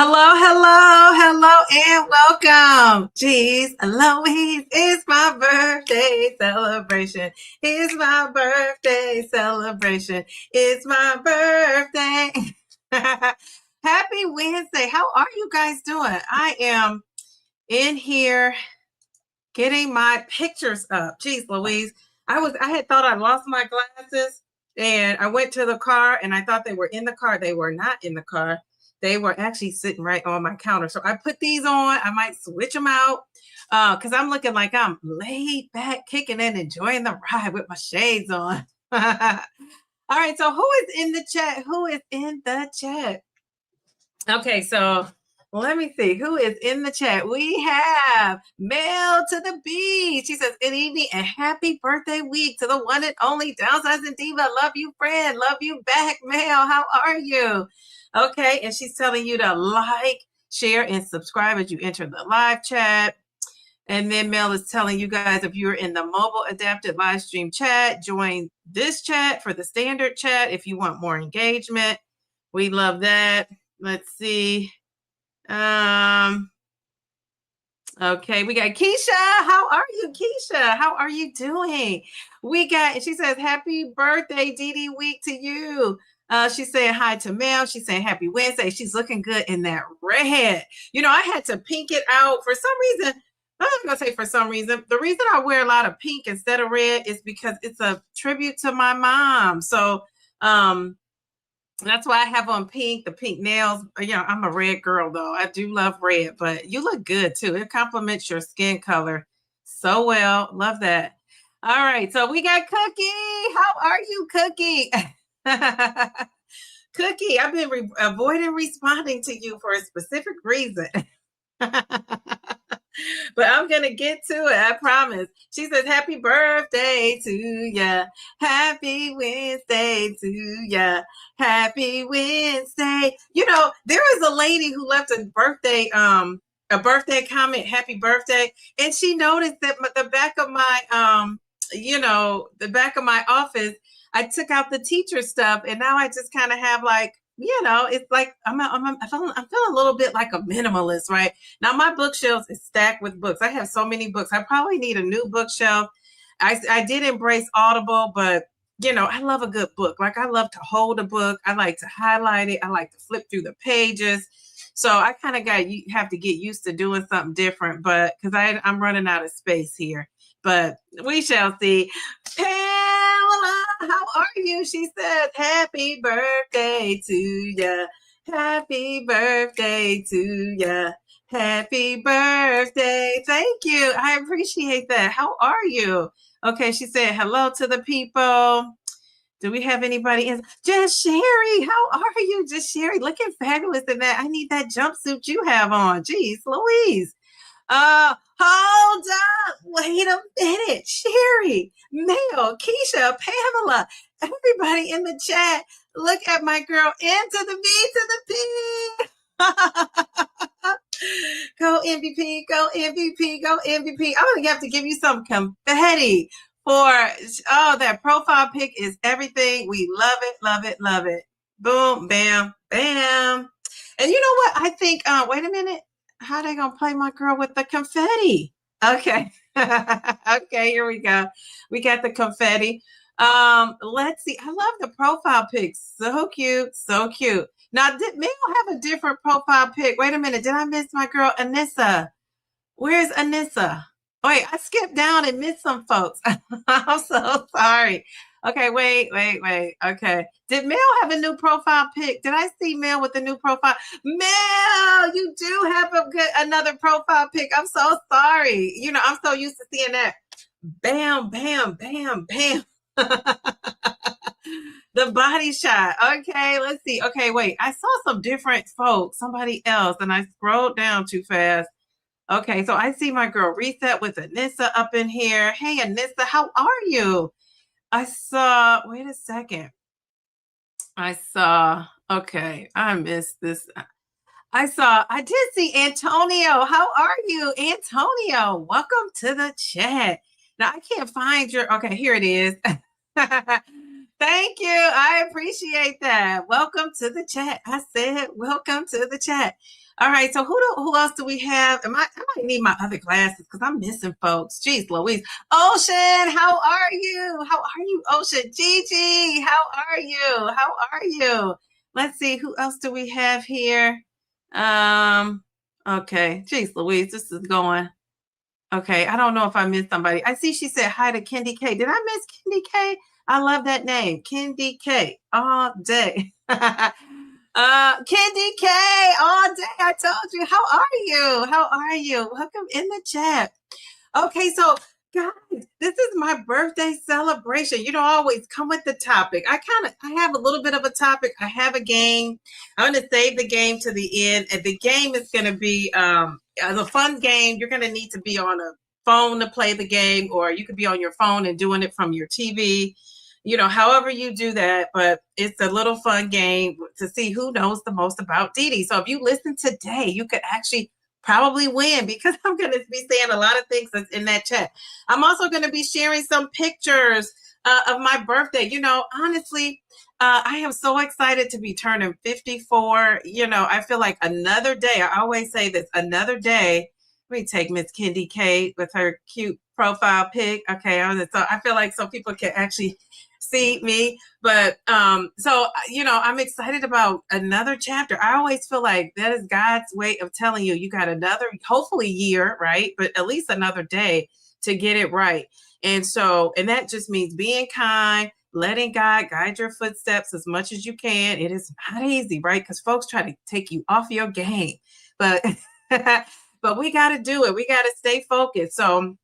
Hello, hello, hello, and welcome. Jeez, Louise, it's my birthday celebration. It's my birthday celebration. It's my birthday. Happy Wednesday. How are you guys doing? I am in here getting my pictures up. Jeez, Louise. I had thought I lost my glasses and I went to the car and I thought they were in the car. They were not in the car. They were actually sitting right on my counter. So I put these on. I might switch them out because I'm looking like I'm laid back, kicking and enjoying the ride with my shades on. All right. So who is in the chat? Who is in the chat? Okay, so let me see who is in the chat. We have Mel to the beach. She says, good evening and happy birthday week to the one and only Downsizing Diva. Love you, friend. Love you back, Mel. How are you? Okay, and she's telling you to like, share, and subscribe as you enter the live chat. And then Mel is telling you guys, if you're in the mobile adapted live stream chat, join this chat for the standard chat if you want more engagement. We love that. Let's see. Okay, we got Keisha. How are you, Keisha? How are you doing? She says, happy birthday, Dee Dee week to you. She's saying hi to Mel. She's saying happy Wednesday. She's looking good in that red. You know, I had to pink it out for some reason. I'm not going to say for some reason. The reason I wear a lot of pink instead of red is because it's a tribute to my mom. So, that's why I have on pink, the pink nails. You know, I'm a red girl, though. I do love red, but you look good, too. It complements your skin color so well. Love that. All right. So we got Cookie. How are you, Cookie? Cookie, I've been avoiding responding to you for a specific reason. But I'm going to get to it. I promise. She says, happy birthday to ya. Happy Wednesday to ya. Happy Wednesday. You know, there is a lady who left a birthday comment, happy birthday. And she noticed that the back of my, the back of my office, I took out the teacher stuff. And now I just kind of have like, you know, it's like I'm feeling a little bit like a minimalist, right? Now my bookshelf is stacked with books. I have so many books. I probably need a new bookshelf. I did embrace Audible, but you know, I love a good book. Like I love to hold a book. I like to highlight it. I like to flip through the pages. So I kind of have to get used to doing something different, but because I'm running out of space here. But we shall see. Pamela, how are you? She says, happy birthday to ya. Happy birthday to ya. Happy birthday. Thank you. I appreciate that. How are you? Okay, she said hello to the people. Do we have anybody in? Just Sherry, how are you? Just Sherry, looking fabulous in that. I need that jumpsuit you have on. Jeez, Louise. Hold up. Wait a minute. Sherry, Mel, Keisha, Pamela, everybody in the chat. Look at my girl into the B to the P. Go MVP, go MVP, go MVP. I'm going to have to give you some confetti for, that profile pic is everything. We love it, love it, love it. Boom, bam, bam. And you know what? I think, wait a minute. How are they going to play my girl with the confetti? Okay. Okay, here we go. We got the confetti. Let's see. I love the profile pics. So cute, so cute. Now, did Mel have a different profile pic? Wait a minute. Did I miss my girl, Anissa? Where's Anissa? Wait, I skipped down and missed some folks. I'm so sorry. Okay, wait. Okay. Did Mel have a new profile pic? Did I see Mel with a new profile? Mel, you do have another profile pic. I'm so sorry. You know, I'm so used to seeing that. Bam, bam, bam, bam. The body shot. Okay, let's see. Okay, wait. I saw some different folks, somebody else, and I scrolled down too fast. Okay, so I see my girl Reset with Anissa up in here. Hey, Anissa, how are you? Wait a second. Okay, I missed this. I did see Antonio. How are you, Antonio? Welcome to the chat. Now, I can't find okay, here it is. Thank you. I appreciate that. Welcome to the chat. I said, welcome to the chat. All right. So who else do we have? I might need my other glasses because I'm missing folks. Jeez Louise. Ocean, how are you? How are you, Ocean? Gigi, how are you? How are you? Let's see. Who else do we have here? Okay. Jeez Louise, this is going. Okay, I don't know if I missed somebody. I see she said hi to Kendi K. Did I miss Kendi K? I love that name, Kendi K. All day. Kendi K, all day. I told you. How are you? How are you? Welcome in the chat. Okay, so guys, this is my birthday celebration. You don't always come with the topic. I have a little bit of a topic. I have a game. I'm going to save the game to the end. And the game is going to be a fun game. You're going to need to be on a phone to play the game, or you could be on your phone and doing it from your TV. However you do that, but it's a little fun game to see who knows the most about Dee Dee. So if you listen today, you could actually probably win because I'm going to be saying a lot of things that's in that chat. I'm also going to be sharing some pictures of my birthday. Honestly, I am so excited to be turning 54. I feel like another day. I always say this, another day. Let me take Miss Kendi K with her cute profile pic. Okay, so I feel like some people can actually see me, but I'm excited about another chapter. I always feel like that is God's way of telling you got another, hopefully year, right? But at least another day to get it right. And that just means being kind, letting God guide your footsteps as much as you can. It is not easy, right? Because folks try to take you off your game, but but we got to do it. We got to stay focused. So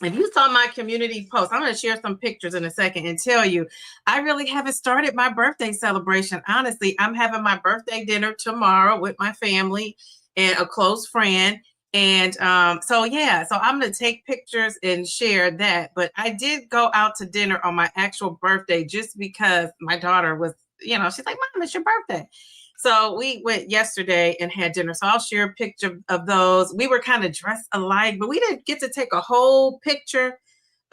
if you saw my community post, I'm going to share some pictures in a second and tell you, I really haven't started my birthday celebration. Honestly, I'm having my birthday dinner tomorrow with my family and a close friend. And so I'm going to take pictures and share that. But I did go out to dinner on my actual birthday just because my daughter was, she's like, Mom, it's your birthday. So we went yesterday and had dinner. So I'll share a picture of those. We were kind of dressed alike, but we didn't get to take a whole picture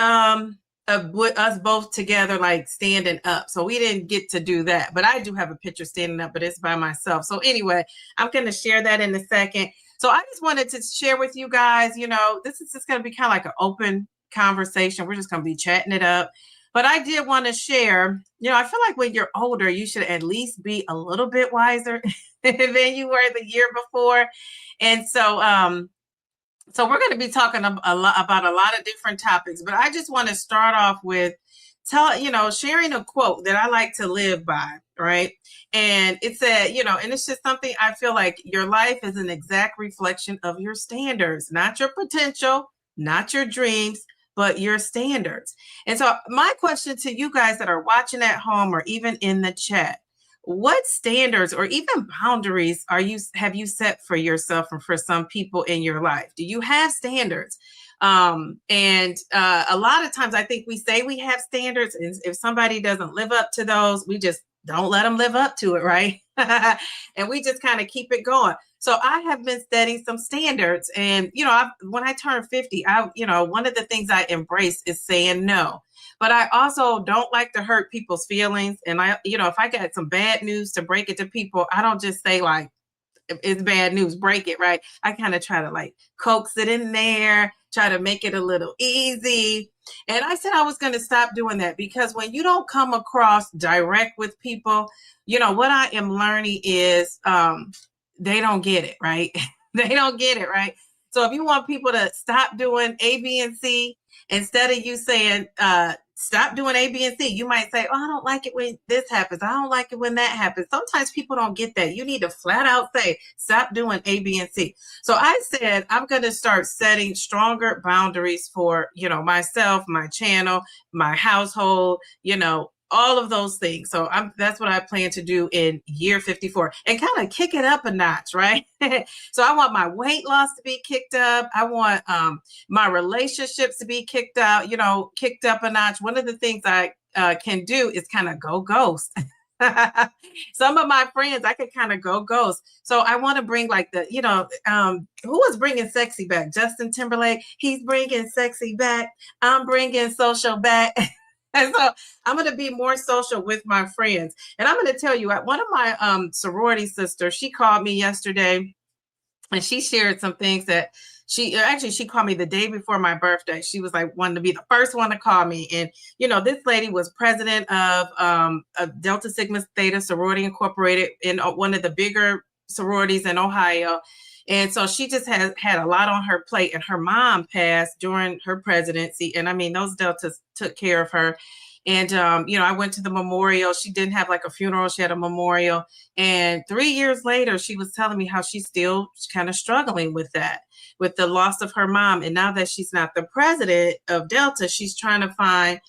of us both together, like standing up. So we didn't get to do that. But I do have a picture standing up, but it's by myself. So anyway, I'm going to share that in a second. So I just wanted to share with you guys, this is just going to be kind of like an open conversation. We're just going to be chatting it up. But I did want to share, I feel like when you're older, you should at least be a little bit wiser than you were the year before. And so we're going to be talking about a lot of different topics. But I just want to start off with sharing a quote that I like to live by, right? And it said, and it's just something I feel like your life is an exact reflection of your standards, not your potential, not your dreams, but your standards. And so my question to you guys that are watching at home or even in the chat, what standards or even boundaries have you set for yourself and for some people in your life? Do you have standards? And a lot of times I think we say we have standards, and if somebody doesn't live up to those, we just don't let them live up to it, right? And we just kind of keep it going. So I have been setting some standards, and when I turned 50, one of the things I embrace is saying no. But I also don't like to hurt people's feelings, and if I got some bad news to break it to people, I don't just say like, it's bad news, break it, right? I kind of try to like coax it in there, try to make it a little easy. And I said I was going to stop doing that because when you don't come across direct with people, what I am learning is they don't get it, right? They don't get it, right? So if you want people to stop doing A, B, and C, instead of you saying, stop doing A, B, and C, you might say, oh, I don't like it when this happens. I don't like it when that happens. Sometimes people don't get that. You need to flat out say, stop doing A, B, and C. So I said, I'm going to start setting stronger boundaries for, myself, my channel, my household, all of those things. So that's what I plan to do in year 54 and kind of kick it up a notch, right? So I want my weight loss to be kicked up. I want my relationships to be kicked up a notch. One of the things I can do is kind of go ghost. Some of my friends, I could kind of go ghost. So I want to bring like who was bringing sexy back? Justin Timberlake. He's bringing sexy back. I'm bringing social back. And so I'm going to be more social with my friends. And I'm going to tell you, one of my sorority sisters, she called me yesterday and she shared some things that she called me the day before my birthday. She was like wanting to be the first one to call me. And, this lady was president of Delta Sigma Theta Sorority Incorporated in one of the bigger sororities in Ohio. And so she just has had a lot on her plate, and her mom passed during her presidency. And I mean, those Deltas took care of her. And, I went to the memorial. She didn't have like a funeral. She had a memorial. And 3 years later, she was telling me how she's still kind of struggling with that, with the loss of her mom. And now that she's not the president of Delta, she's trying to find,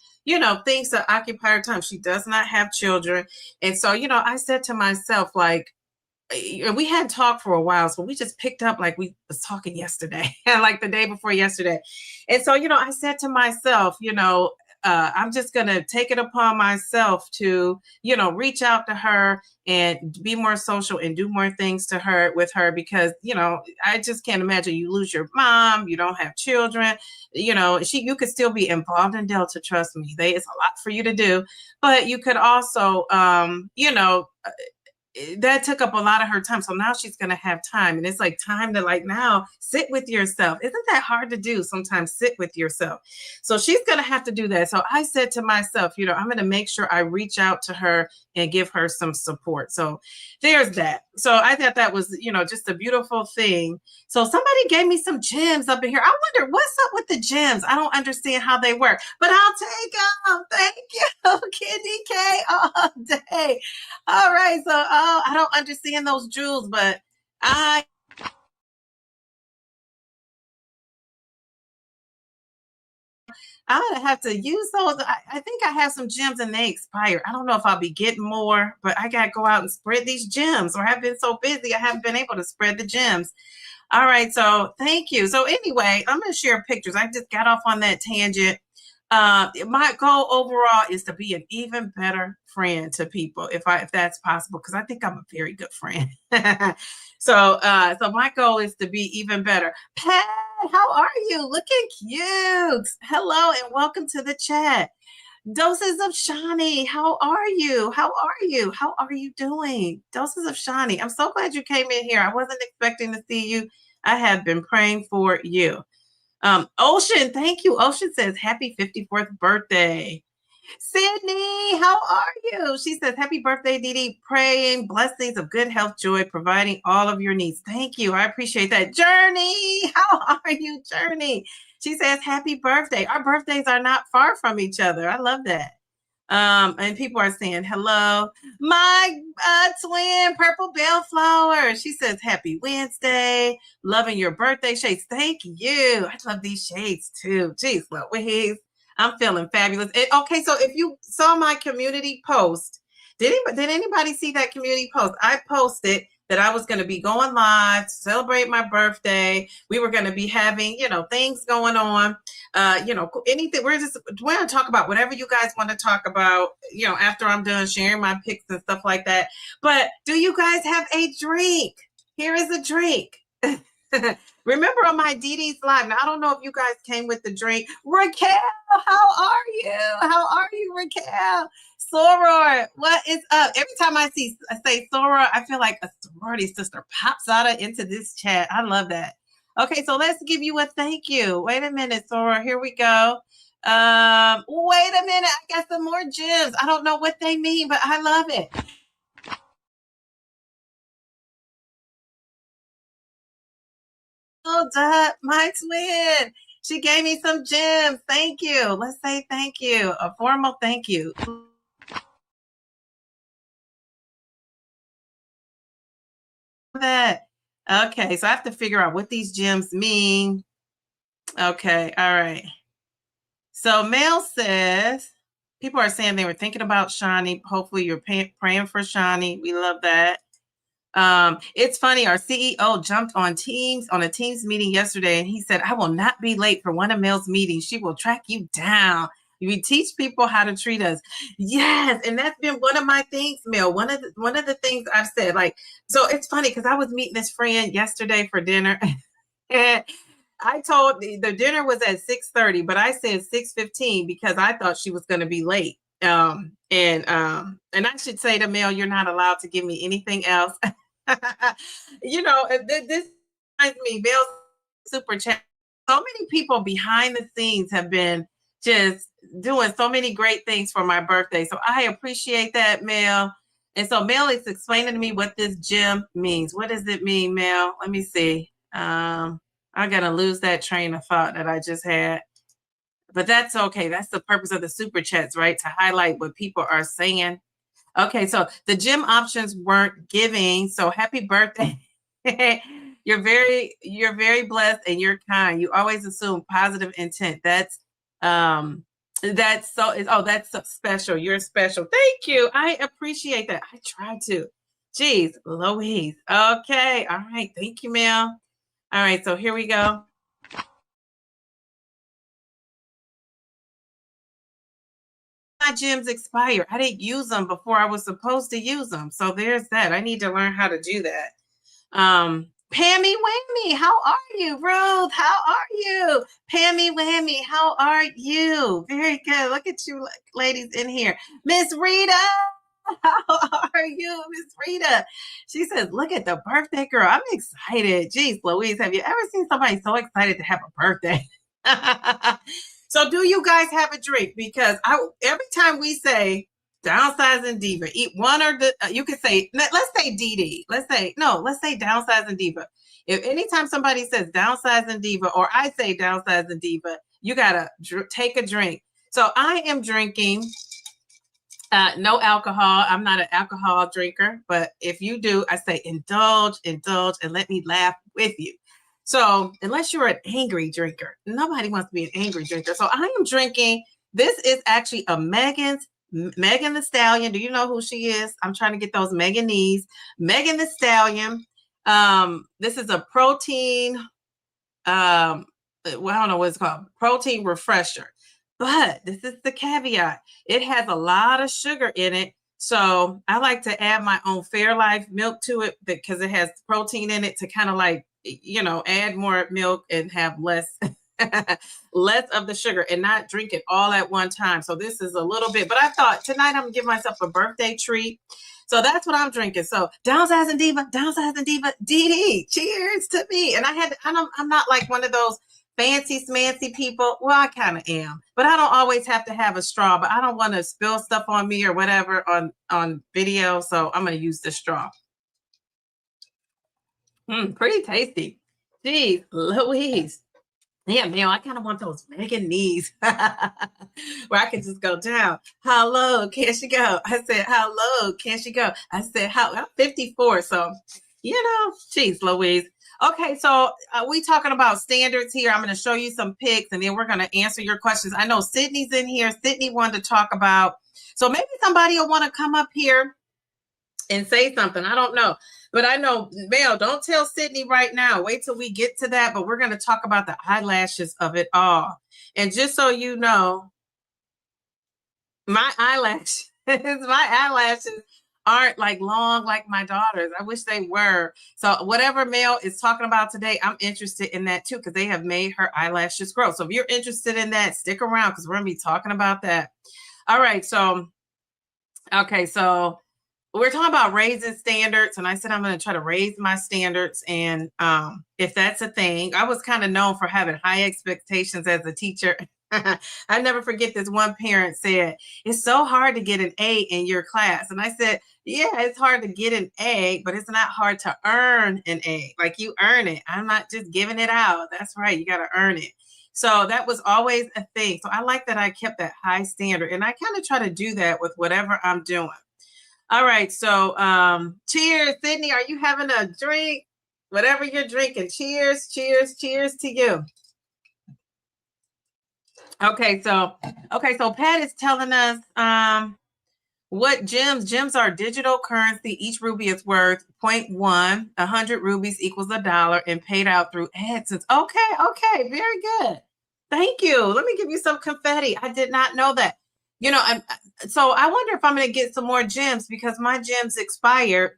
things to occupy her time. She does not have children. And so, I said to myself, like, we hadn't talked for a while, so we just picked up like we was talking yesterday, like the day before yesterday. And so, I said to myself, I'm just going to take it upon myself to, reach out to her and be more social and do more things with her, because, I just can't imagine you lose your mom, you don't have children, you could still be involved in Delta. Trust me, it's a lot for you to do, but you could also, that took up a lot of her time. So now she's going to have time. And it's like time to like now sit with yourself. Isn't that hard to do? Sometimes sit with yourself. So she's going to have to do that. So I said to myself, I'm going to make sure I reach out to her and give her some support. So there's that. So I thought that was, just a beautiful thing. So somebody gave me some gems up in here. I wonder what's up with the gems. I don't understand how they work, but I'll take them. Thank you, Kitty K, all day. All right. So, I don't understand those jewels, but I'm gonna have to use those. I think I have some gems and they expire. I don't know if I'll be getting more, but I gotta go out and spread these gems, or I've been so busy I haven't been able to spread the gems. All right, so thank you. So anyway, I'm gonna share pictures. I just got off on that tangent. My goal overall is to be an even better friend to people, if that's possible, because I think I'm a very good friend. So my goal is to be even better. Pat, how are you? Looking cute. Hello and welcome to the chat. Doses of Shani, how are you? How are you? How are you doing? Doses of Shani, I'm so glad you came in here. I wasn't expecting to see you. I have been praying for you. Ocean, thank you. Ocean says, happy 54th birthday. Sydney, how are you? She says, happy birthday, Dee Dee. Praying blessings of good health, joy, providing all of your needs. Thank you. I appreciate that. Journey, how are you, Journey? She says, happy birthday. Our birthdays are not far from each other. I love that. And people are saying hello. My twin, Purple Bellflower. She says, happy Wednesday. Loving your birthday shades. Thank you. I love these shades too. Jeez, Louise. I'm feeling fabulous. Okay, so if you saw my community post, did anybody see that community post? I posted that I was going to be going live to celebrate my birthday. We were going to be having, things going on, anything. We're going to talk about whatever you guys want to talk about, after I'm done sharing my pics and stuff like that. But do you guys have a drink? Here is a drink. Remember on my Dee Dee's live. Now, I don't know if you guys came with the drink. Raquel, how are you? How are you, Raquel? Soror, what is up? Every time I say Soror, I feel like a sorority sister pops out into this chat. I love that. Okay, so let's give you a thank you. Wait a minute, Soror. Here we go. Wait a minute. I got some more gems. I don't know what they mean, but I love it. Hold up, my twin. She gave me some gems. Thank you. Let's say thank you. A formal thank you. That. Okay, so I have to figure out what these gems mean. Okay, all right. So Mel says, people are saying they were thinking about Shani. Hopefully you're praying for Shani. We love that. It's funny, our CEO jumped on a Teams meeting yesterday, and he said, I will not be late for one of Mel's meetings. She will track you down. We teach people how to treat us. Yes, and that's been one of my things, Mel. One of the things I've said, like, so it's funny because I was meeting this friend yesterday for dinner, and I told the dinner was at 6:30, but I said 6:15 because I thought she was going to be late. And I should say to Mel, you're not allowed to give me anything else. This reminds me, Mel super chat. So many people behind the scenes have been just doing so many great things for my birthday. So I appreciate that, Mel. And so Mel is explaining to me what this gym means. What does it mean, Mel? Let me see. I gotta lose that train of thought that I just had. But that's okay. That's the purpose of the super chats, right? To highlight what people are saying. Okay, so the gym options weren't giving. So happy birthday. You're very blessed and you're kind. You always assume positive intent. That's so special. You're special. Thank you. I appreciate that. I try to. Jeez, Louise. Okay. All right. Thank you, Mel. All right, so here we go. My gyms expire. I didn't use them before I was supposed to use them. So there's that. I need to learn how to do that. Pammy Whammy, how are you? Ruth, how are you? Pammy Whammy, how are you? Very good. Look at you ladies in here. Miss Rita, how are you, Miss Rita? She says, look at the birthday girl. I'm excited. Jeez, Louise, have you ever seen somebody so excited to have a birthday? So do you guys have a drink? Because every time we say Downsizing Diva, eat one or you could say, let's say DD. Let's say Downsizing Diva. If anytime somebody says Downsizing Diva or I say Downsizing Diva, you got to take a drink. So I am drinking no alcohol. I'm not an alcohol drinker, but if you do, I say indulge, and let me laugh with you. So unless you're an angry drinker, nobody wants to be an angry drinker. So I am drinking. This is actually a Megan Thee Stallion. Do you know who she is? I'm trying to get those Meganese. Megan Thee Stallion. This is a protein. I don't know what it's called. Protein refresher. But this is the caveat. It has a lot of sugar in it. So I like to add my own Fairlife milk to it because it has protein in it to kind of like, add more milk and have less of the sugar and not drink it all at one time. So this is a little bit, but I thought tonight I'm gonna give myself a birthday treat. So that's what I'm drinking. So Downsizing Diva, DD, cheers to me. And I'm not like one of those fancy smancy people. Well, I kind of am, but I don't always have to have a straw, but I don't want to spill stuff on me or whatever on video. So I'm going to use the straw. Pretty tasty. Jeez, Louise. Yeah, man, I kind of want those Megan knees where I can just go down. How low can she go? I said, how low can she go? I said, I'm 54. So, geez, Louise. Okay, so we talking about standards here. I'm going to show you some pics and then we're going to answer your questions. I know Sydney's in here. Sydney wanted to talk about, so maybe somebody will want to come up here and say something. I don't know. But I know, Mel, don't tell Sydney right now. Wait till we get to that. But we're going to talk about the eyelashes of it all. And just so you know, my eyelashes aren't like long like my daughter's. I wish they were. So whatever Mel is talking about today, I'm interested in that too because they have made her eyelashes grow. So if you're interested in that, stick around because we're going to be talking about that. All right. So, okay. So we're talking about raising standards, and I said I'm going to try to raise my standards. And if that's a thing, I was kind of known for having high expectations as a teacher. I never forget this one parent said, it's so hard to get an A in your class. And I said, yeah, it's hard to get an A, but it's not hard to earn an A. Like you earn it. I'm not just giving it out. That's right. You got to earn it. So that was always a thing. So I like that I kept that high standard, and I kind of try to do that with whatever I'm doing. All right, so cheers, Sydney. Are you having a drink? Whatever you're drinking, cheers, cheers, cheers to you. Okay, so Pat is telling us what gems are digital currency. Each ruby is worth 0.1. 100 rubies equals $1 and paid out through AdSense. Okay, very good. Thank you. Let me give you some confetti. I did not know that. So I wonder if I'm going to get some more gems because my gems expired.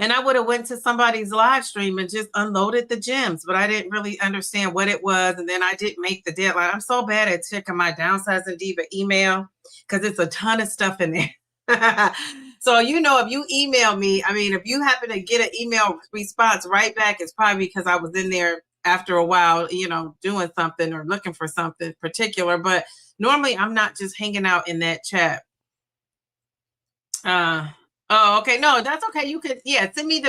And I would have went to somebody's live stream and just unloaded the gems, but I didn't really understand what it was. And then I didn't make the deadline. I'm so bad at checking my Downsizing Diva email because it's a ton of stuff in there. So, if you email me, I mean, if you happen to get an email response right back, it's probably because I was in there after a while, doing something or looking for something particular. But normally I'm not just hanging out in that chat. Oh, okay. No, that's okay. You could, send me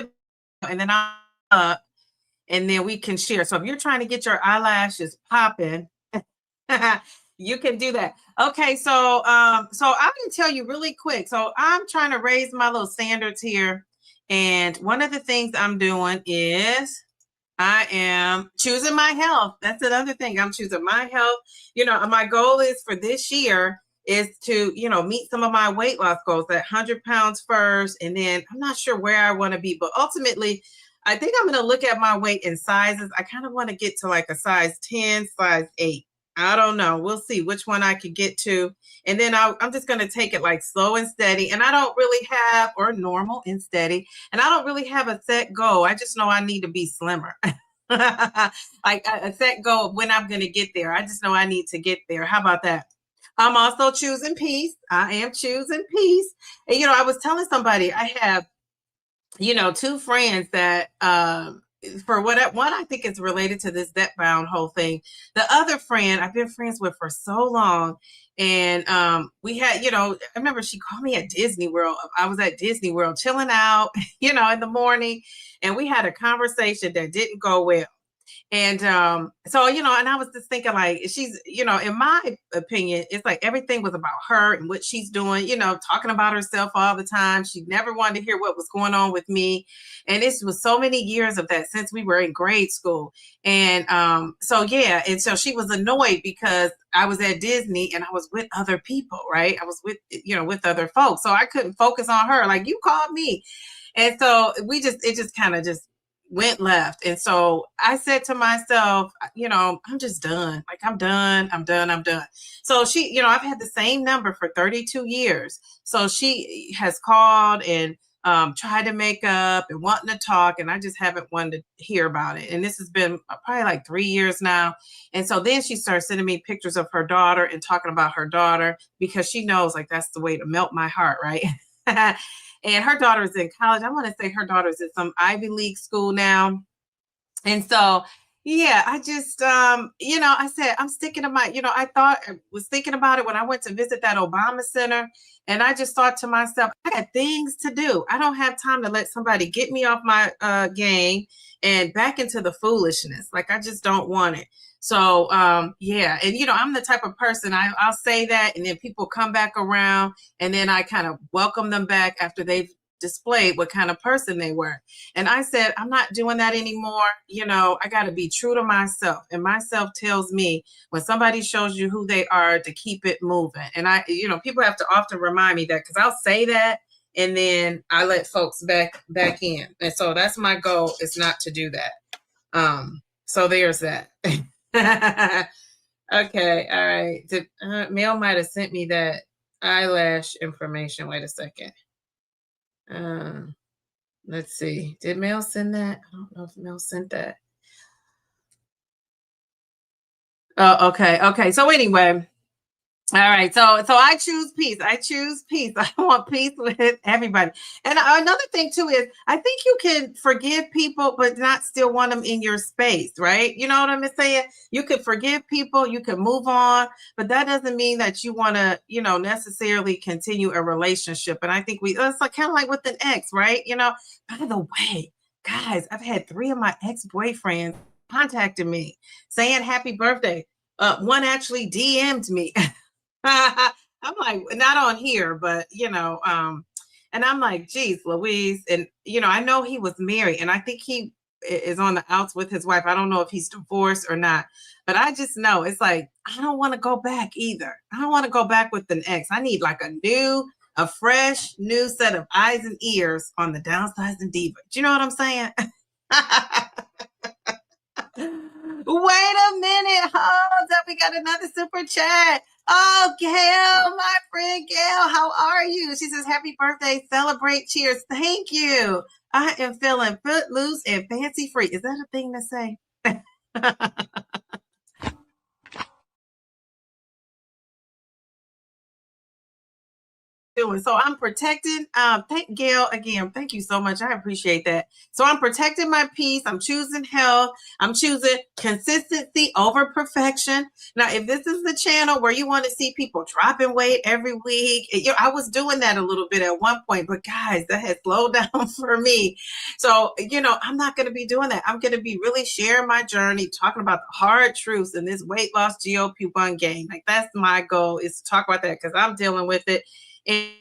and then and then we can share. So if you're trying to get your eyelashes popping, you can do that. Okay. So I'm going to tell you really quick. So I'm trying to raise my little standards here. And one of the things I'm doing is I am choosing my health. That's another thing. I'm choosing my health. My goal is for this year is to, meet some of my weight loss goals, that 100 pounds first. And then I'm not sure where I want to be, but ultimately, I think I'm going to look at my weight in sizes. I kind of want to get to like a size 10, size 8. I don't know. We'll see which one I could get to. And then I'm just going to take it like slow and steady. And I don't really have, or normal and steady. And I don't really have a set goal. I just know I need to be slimmer. Like a set goal of when I'm going to get there. I just know I need to get there. How about that? I'm also choosing peace. I am choosing peace. And, I was telling somebody I have, 2 friends that, for one, I think it's related to this Zepbound whole thing. The other friend I've been friends with for so long. And we had, I remember she called me at Disney World. I was at Disney World chilling out, in the morning. And we had a conversation that didn't go well. And so, and I was just thinking like, she's, in my opinion, it's like everything was about her and what she's doing, talking about herself all the time. She never wanted to hear what was going on with me. And this was so many years of that since we were in grade school. And so, yeah. And so she was annoyed because I was at Disney and I was with other people, right? I was with, with other folks. So I couldn't focus on her. Like, you called me. And so it just kind of just went left. And so I said to myself, I'm just done. Like, I'm done. So she, I've had the same number for 32 years. So she has called and tried to make up and wanting to talk. And I just haven't wanted to hear about it. And this has been probably like 3 years now. And so then she started sending me pictures of her daughter and talking about her daughter because she knows like that's the way to melt my heart, right? And her daughter is in college. I want to say her daughter's at some Ivy League school now. And so, yeah, I just, I said, I'm sticking to my, I was thinking about it when I went to visit that Obama Center. And I just thought to myself, I got things to do. I don't have time to let somebody get me off my game and back into the foolishness. Like, I just don't want it. So, yeah. And, I'm the type of person, I'll say that. And then people come back around and then I kind of welcome them back after they've displayed what kind of person they were. And I said, I'm not doing that anymore. I got to be true to myself. And myself tells me when somebody shows you who they are to keep it moving. And people have to often remind me that because I'll say that and then I let folks back in. And so that's my goal, is not to do that. So there's that. Okay. All right. Mel might have sent me that eyelash information. Wait a second. Let's see. Did Mel send that? I don't know if Mel sent that. Oh, okay. Okay. So anyway, all right. So I choose peace. I want peace with everybody. And another thing too is I think you can forgive people, but not still want them in your space, right? You know what I'm saying? You could forgive people, you can move on, but that doesn't mean that you want to, necessarily continue a relationship. And I think it's like kind of like with an ex, right? By the way, guys, I've had 3 of my ex-boyfriends contacted me saying happy birthday. One actually DM'd me. I'm like, not on here, but and I'm like, geez, Louise. And I know he was married and I think he is on the outs with his wife. I don't know if he's divorced or not, but I just know it's like, I don't want to go back either. I don't want to go back with an ex. I need like a fresh new set of eyes and ears on the Downsizing Diva. Do you know what I'm saying? Wait a minute. Hold up. We got another super chat. Oh, Gail, my friend Gail, how are you? She says, happy birthday, celebrate, cheers. Thank you. I am feeling footloose and fancy free. Is that a thing to say? Doing. So I'm protecting. Thank Gail again. Thank you so much. I appreciate that. So I'm protecting my peace. I'm choosing health. I'm choosing consistency over perfection. Now, if this is the channel where you want to see people dropping weight every week, I was doing that a little bit at one point, but guys, that has slowed down for me. So, I'm not going to be doing that. I'm going to be really sharing my journey, talking about the hard truths in this weight loss GLP-1 game. Like that's my goal, is to talk about that because I'm dealing with it. And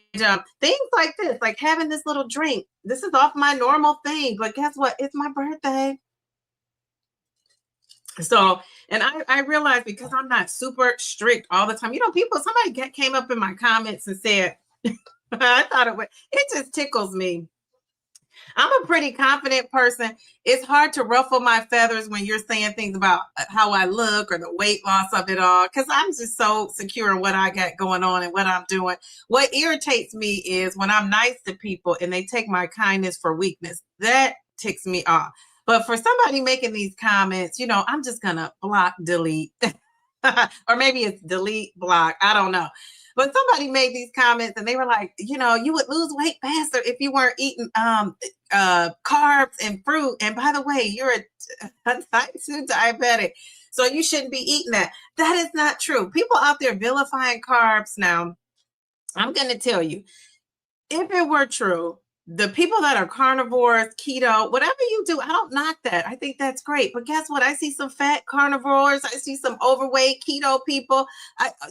things like this, like having this little drink, this is off my normal thing, but guess what? It's my birthday. So, and I realized because I'm not super strict all the time, somebody came up in my comments and said, I thought it just tickles me. I'm a pretty confident person. It's hard to ruffle my feathers when you're saying things about how I look or the weight loss of it all, because I'm just so secure in what I got going on and what I'm doing. What irritates me is when I'm nice to people and they take my kindness for weakness. That ticks me off. But for somebody making these comments, I'm just going to block, delete. Or maybe it's delete, block. I don't know. But somebody made these comments and they were like, you would lose weight faster if you weren't eating carbs and fruit. And by the way, you're a type 2 diabetic, so you shouldn't be eating that. That is not true. People out there vilifying carbs now, I'm going to tell you, if it were true, the people that are carnivores, keto, whatever you do, I don't knock that. I think that's great. But guess what? I see some fat carnivores. I see some overweight keto people.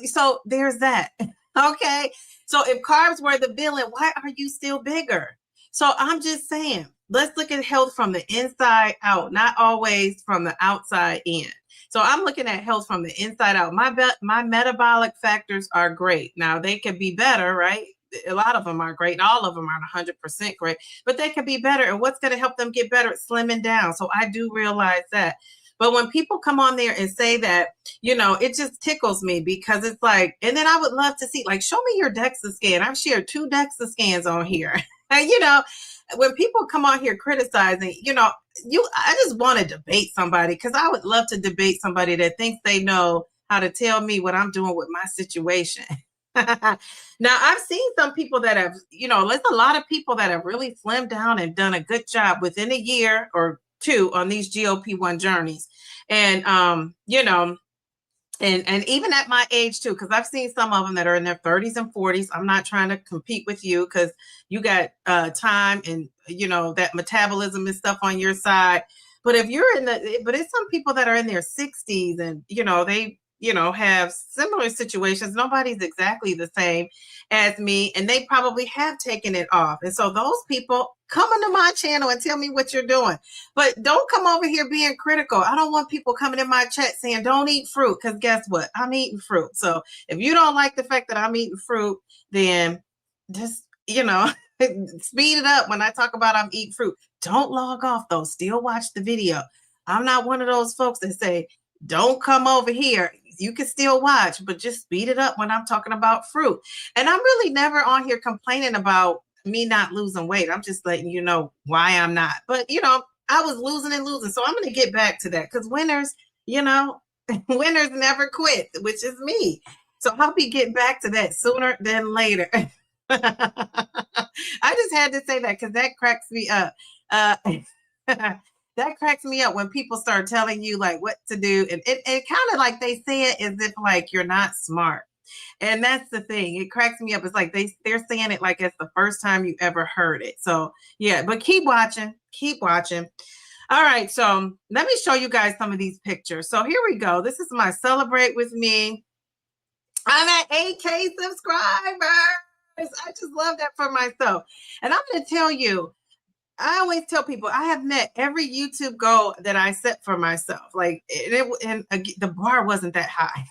So there's that. Okay. So if carbs were the villain, why are you still bigger? So I'm just saying, let's look at health from the inside out, not always from the outside in. So I'm looking at health from the inside out. My metabolic factors are great. Now they can be better, right? A lot of them are great. All of them aren't 100% great, but they can be better. And what's going to help them get better? Slimming down. So I do realize that. But when people come on there and say that, it just tickles me because it's like, and then I would love to see, like, show me your DEXA scan. I've shared 2 DEXA scans on here. And, when people come on here criticizing, I just want to debate somebody, because I would love to debate somebody that thinks they know how to tell me what I'm doing with my situation. Now, I've seen some people that have, there's a lot of people that have really slimmed down and done a good job within a year or 2 on these GLP-1 journeys. And, and even at my age too, because I've seen some of them that are in their 30s and 40s. I'm not trying to compete with you because you got time and, that metabolism and stuff on your side. But if you're but it's some people that are in their 60s and, they have similar situations. Nobody's exactly the same as me, and they probably have taken it off. And so those people, come into my channel and tell me what you're doing. But don't come over here being critical. I don't want people coming in my chat saying, don't eat fruit, because guess what? I'm eating fruit. So if you don't like the fact that I'm eating fruit, then just, speed it up when I talk about I'm eating fruit. Don't log off though. Still watch the video. I'm not one of those folks that say, don't come over here. You can still watch, but just speed it up when I'm talking about fruit. And I'm really never on here complaining about me not losing weight. I'm just letting you know why I'm not. But, I was losing and losing. So I'm going to get back to that, because winners, winners never quit, which is me. So I'll be getting back to that sooner than later. I just had to say that because that cracks me up. That cracks me up when people start telling you like what to do. And it kind of like they say it as if like you're not smart. And that's the thing. It cracks me up. It's like they're saying it like it's the first time you ever heard it. So yeah, but keep watching. Keep watching. All right. So let me show you guys some of these pictures. So here we go. This is my Celebrate With Me. I'm at 8K subscribers. I just love that for myself. And I'm going to tell you, I always tell people I have met every YouTube goal that I set for myself. Like, the bar wasn't that high.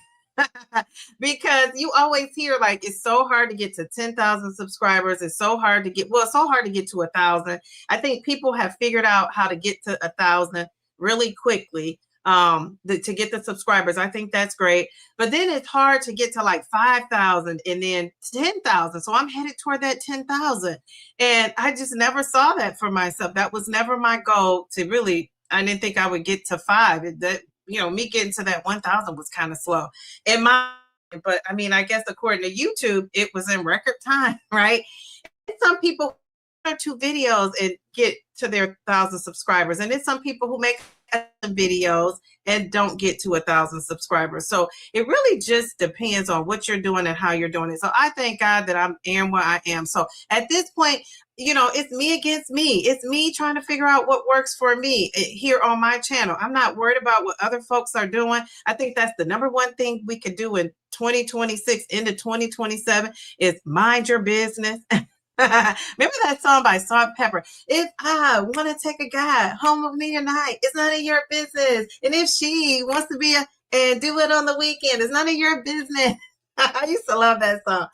Because you always hear like it's so hard to get to 10,000 subscribers. It's so hard to get, it's so hard to get to 1,000. I think people have figured out how to get to 1,000 really quickly. to get the subscribers. I think that's great. But then it's hard to get to like 5,000 and then 10,000. So I'm headed toward that 10,000. And I just never saw that for myself. That was never my goal to really, I didn't think I would get to 5. That, me getting to that 1,000 was kind of slow. But I mean, I guess according to YouTube, it was in record time, right? And some people 2 videos and get to their 1,000 subscribers. And then some people who make videos and don't get to 1,000 subscribers. So it really just depends on what you're doing and how you're doing it. So I thank God that I am where I am. So at this point, it's me against me. It's me trying to figure out what works for me here on my channel. I'm not worried about what other folks are doing. I think that's the number one thing we could do in 2026 into 2027 is mind your business. Remember that song by Salt-N-Pepa? If I want to take a guy home with me tonight, it's none of your business. And if she wants to be and do it on the weekend, it's none of your business. I used to love that song.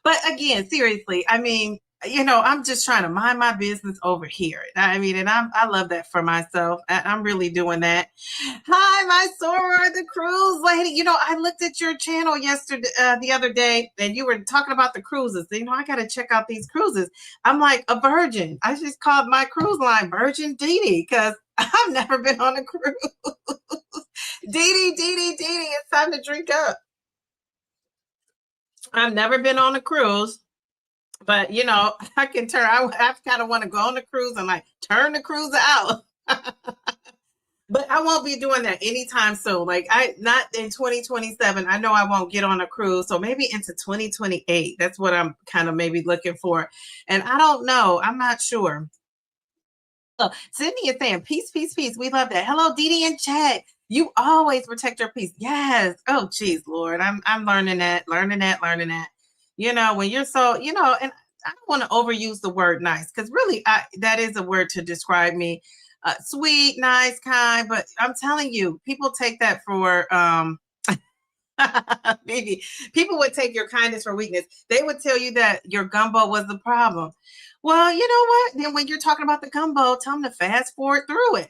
But again, seriously, I mean, I'm just trying to mind my business over here. I mean, and I love that for myself. I'm really doing that. Hi, my Sora, the cruise lady. I looked at your channel the other day, and you were talking about the cruises. I got to check out these cruises. I'm like a virgin. I just called my cruise line Virgin Dee because I've never been on a cruise. Dee, it's time to drink up. I've never been on a cruise. But, I can I kind of want to go on the cruise and like turn the cruiser out. But I won't be doing that anytime soon. Like not in 2027. I know I won't get on a cruise. So maybe into 2028. That's what I'm kind of maybe looking for. And I don't know. I'm not sure. So Sydney is saying, peace, peace, peace. We love that. Hello, Dee Dee in chat. You always protect your peace. Yes. Oh, geez, Lord. I'm learning that. When you're so, and I don't want to overuse the word nice because really that is a word to describe me. Sweet, nice, kind. But I'm telling you, people take that for maybe people would take your kindness for weakness. They would tell you that your gumbo was the problem. Well, you know what? Then when you're talking about the gumbo, tell them to fast forward through it.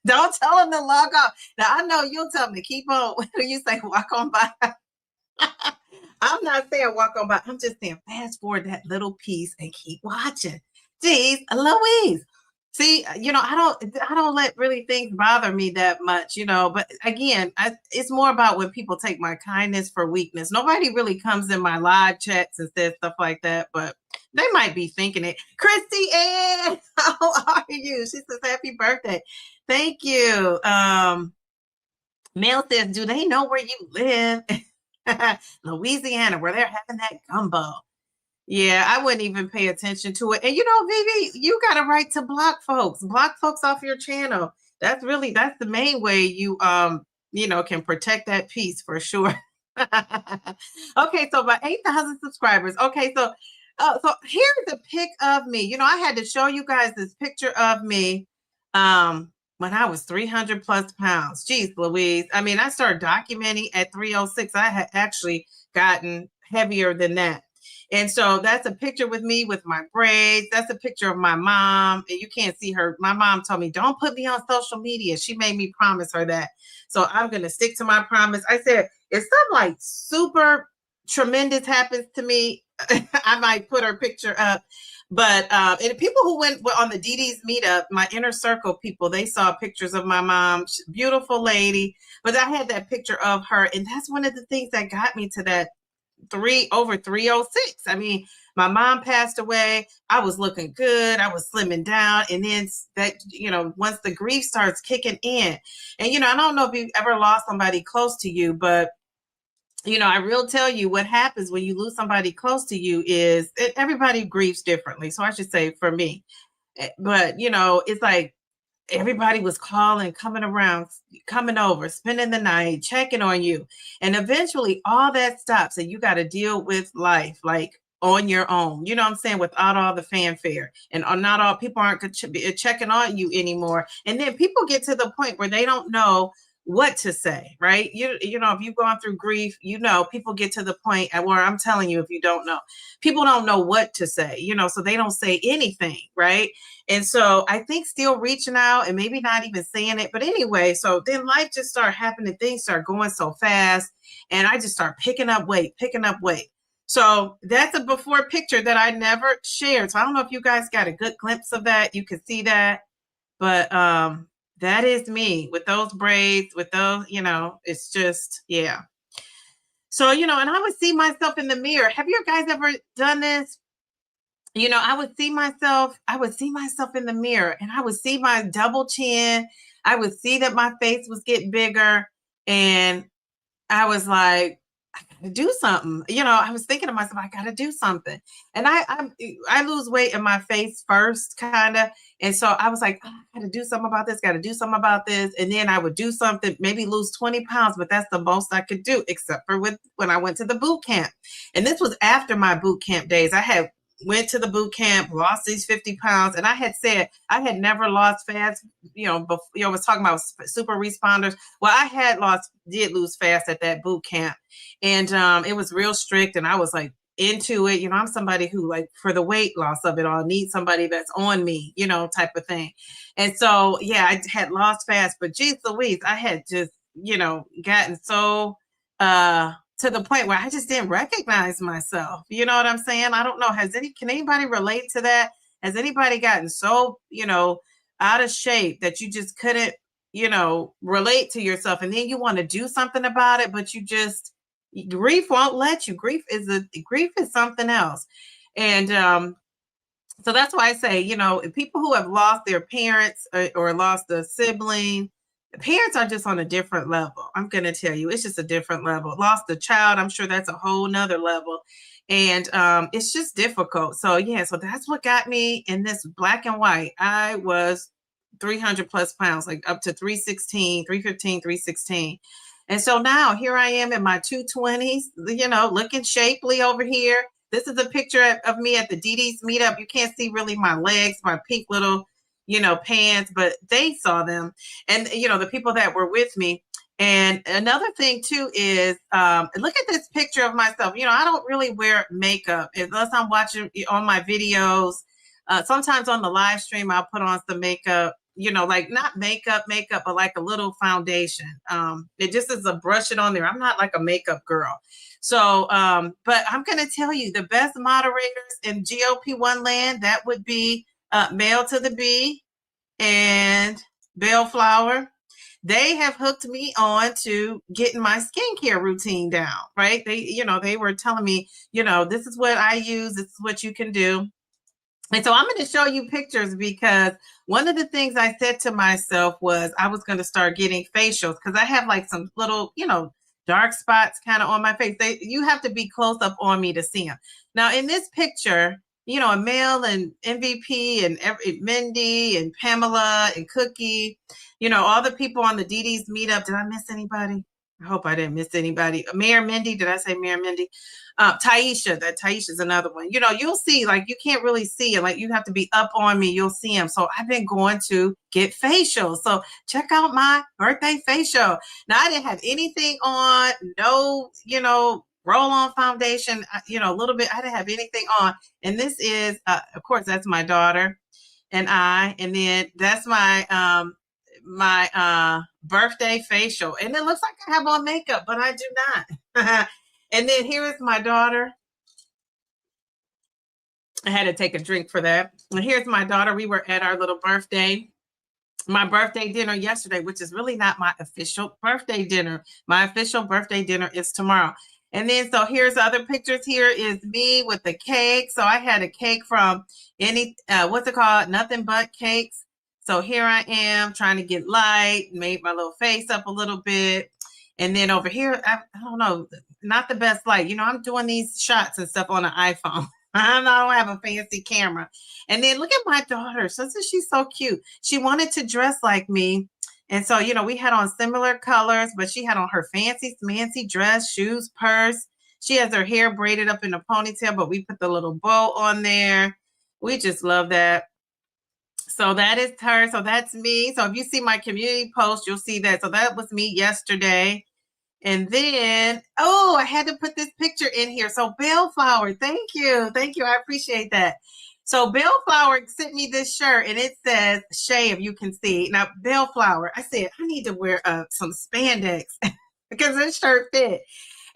Don't tell them to log off. Now, I know you'll tell them to keep on. What do you say? Walk on by. I'm not saying walk on by. I'm just saying fast forward that little piece and keep watching. Jeez, Louise. See, I don't let really things bother me that much, but again, it's more about when people take my kindness for weakness. Nobody really comes in my live chats and says stuff like that, but they might be thinking it. Christy Ann, how are you? She says, happy birthday. Thank you. Mel says, do they know where you live? Louisiana, where they're having that gumbo. Yeah, I wouldn't even pay attention to it. And Vivi, you got a right to block folks off your channel. That's the main way you can protect that peace for sure. Okay, so about 8,000 subscribers. Okay, so here's a pic of me. I had to show you guys this picture of me when I was 300 plus pounds. Jeez, Louise. I mean, I started documenting at 306. I had actually gotten heavier than that. And so that's a picture with me with my braids. That's a picture of my mom. And you can't see her. My mom told me, don't put me on social media. She made me promise her that. So I'm going to stick to my promise. I said, if something like super tremendous happens to me, I might put her picture up. But and people who went on the Dee Dee's meetup, my inner circle people, they saw pictures of my mom, beautiful lady. But I had that picture of her. And that's one of the things that got me to that over 306. I mean, my mom passed away. I was looking good. I was slimming down. And then that, once the grief starts kicking in, and, I don't know if you've ever lost somebody close to you, but, I will tell you what happens when you lose somebody close to you is everybody grieves differently. So I should say for me, but, it's like, everybody was calling, coming around, coming over, spending the night, checking on you. And eventually all that stops and you got to deal with life like on your own, you know what I'm saying, without all the fanfare. And not all people aren't checking on you anymore. And then people get to the point where they don't know what to say, right? You know, if you've gone through grief, you know, people get to the point where I'm telling you, if you don't know, people don't know what to say, you know, so they don't say anything, right? And so I think still reaching out and maybe not even saying it, but anyway, so then life just started happening, things start going so fast, and I just start picking up weight. So that's a before picture that I never shared. So I don't know if you guys got a good glimpse of that. You can see that, but that is me with those braids, with those, you know, it's just, yeah. So, you know, and I would see myself in the mirror. Have you guys ever done this? You know, I would see myself in the mirror, and I would see my double chin. I would see that my face was getting bigger, and I was like, I gotta do something. You know, I was thinking to myself, I gotta do something. And I lose weight in my face first, kind of. And so I was like, oh, I gotta do something about this, gotta do something about this. And then I would do something, maybe lose 20 pounds, but that's the most I could do, except for when I went to the boot camp. And this was after my boot camp days. I had went to the boot camp, lost these 50 pounds, and I had said I had never lost fast. You know, before, you know, I was talking about super responders. Well, I did lose fast at that boot camp, and it was real strict, and I was like into it. You know, I'm somebody who, like, for the weight loss of it all, needs somebody that's on me, you know, type of thing. And so, yeah, I had lost fast, but geez Louise, I had just, you know, gotten so to the point where I just didn't recognize myself. You know what I'm saying? I don't know. Can anybody relate to that? Has anybody gotten so, you know, out of shape that you just couldn't, you know, relate to yourself, and then you want to do something about it, but grief won't let you. Grief is something else. And so that's why I say, you know, people who have lost their parents or lost a sibling, parents are just on a different level. I'm going to tell you, it's just a different level. Lost a child, I'm sure that's a whole nother level. And it's just difficult. So yeah, so that's what got me in this black and white. I was 300 plus pounds, like up to 316, 315, 316. And so now here I am in my 220s, you know, looking shapely over here. This is a picture of me at the DD's meetup. You can't see really my legs, my pink little, you know, pants, but they saw them. And, you know, the people that were with me. And another thing too is, look at this picture of myself. You know, I don't really wear makeup unless I'm watching on my videos. Sometimes on the live stream, I'll put on some makeup, you know, like not makeup, but like a little foundation. It just is a brush it on there. I'm not like a makeup girl. So, but I'm going to tell you, the best moderators in GLP-1 land, that would be Mail to the Bee and Bellflower. They have hooked me on to getting my skincare routine down, right? They were telling me, you know, this is what I use. This is what you can do. And so I'm going to show you pictures, because one of the things I said to myself was I was going to start getting facials, because I have like some little, you know, dark spots kind of on my face. You have to be close up on me to see them. Now in this picture, you know, Mel and MVP and Mindy and Pamela and Cookie, you know, all the people on the DD's meetup. Did I miss anybody? I hope I didn't miss anybody. Mayor Mindy, did I say Mayor Mindy? Taisha's another one. You know, you'll see, like, you can't really see it. Like, you have to be up on me. You'll see them. So I've been going to get facials. So check out my birthday facial. Now, I didn't have anything on, no, you know, roll-on foundation, you know, a little bit. I didn't have anything on. And this is, of course, that's my daughter and I. And then that's my birthday facial. And it looks like I have on makeup, but I do not. And then here is my daughter. I had to take a drink for that. And here's my daughter. We were at our little my birthday dinner yesterday, which is really not my official birthday dinner. My official birthday dinner is tomorrow. And then, so here's other pictures. Here is me with the cake. So I had a cake from what's it called? Nothing But Cakes. So here I am trying to get light, made my little face up a little bit. And then over here, I don't know, not the best light. You know, I'm doing these shots and stuff on an iPhone. I don't have a fancy camera. And then look at my daughter. She's so cute. She wanted to dress like me. And so, you know, we had on similar colors, but she had on her fancy dress, shoes, purse. She has her hair braided up in a ponytail, but we put the little bow on there. We just love that. So that is her. So that's me. So if you see my community post, you'll see that. So that was me yesterday. And then, oh, I had to put this picture in here. So Bellflower, thank you. Thank you. I appreciate that. So Bellflower sent me this shirt and it says Shay, if you can see. Now, Bellflower, I said, I need to wear some spandex because this shirt fit.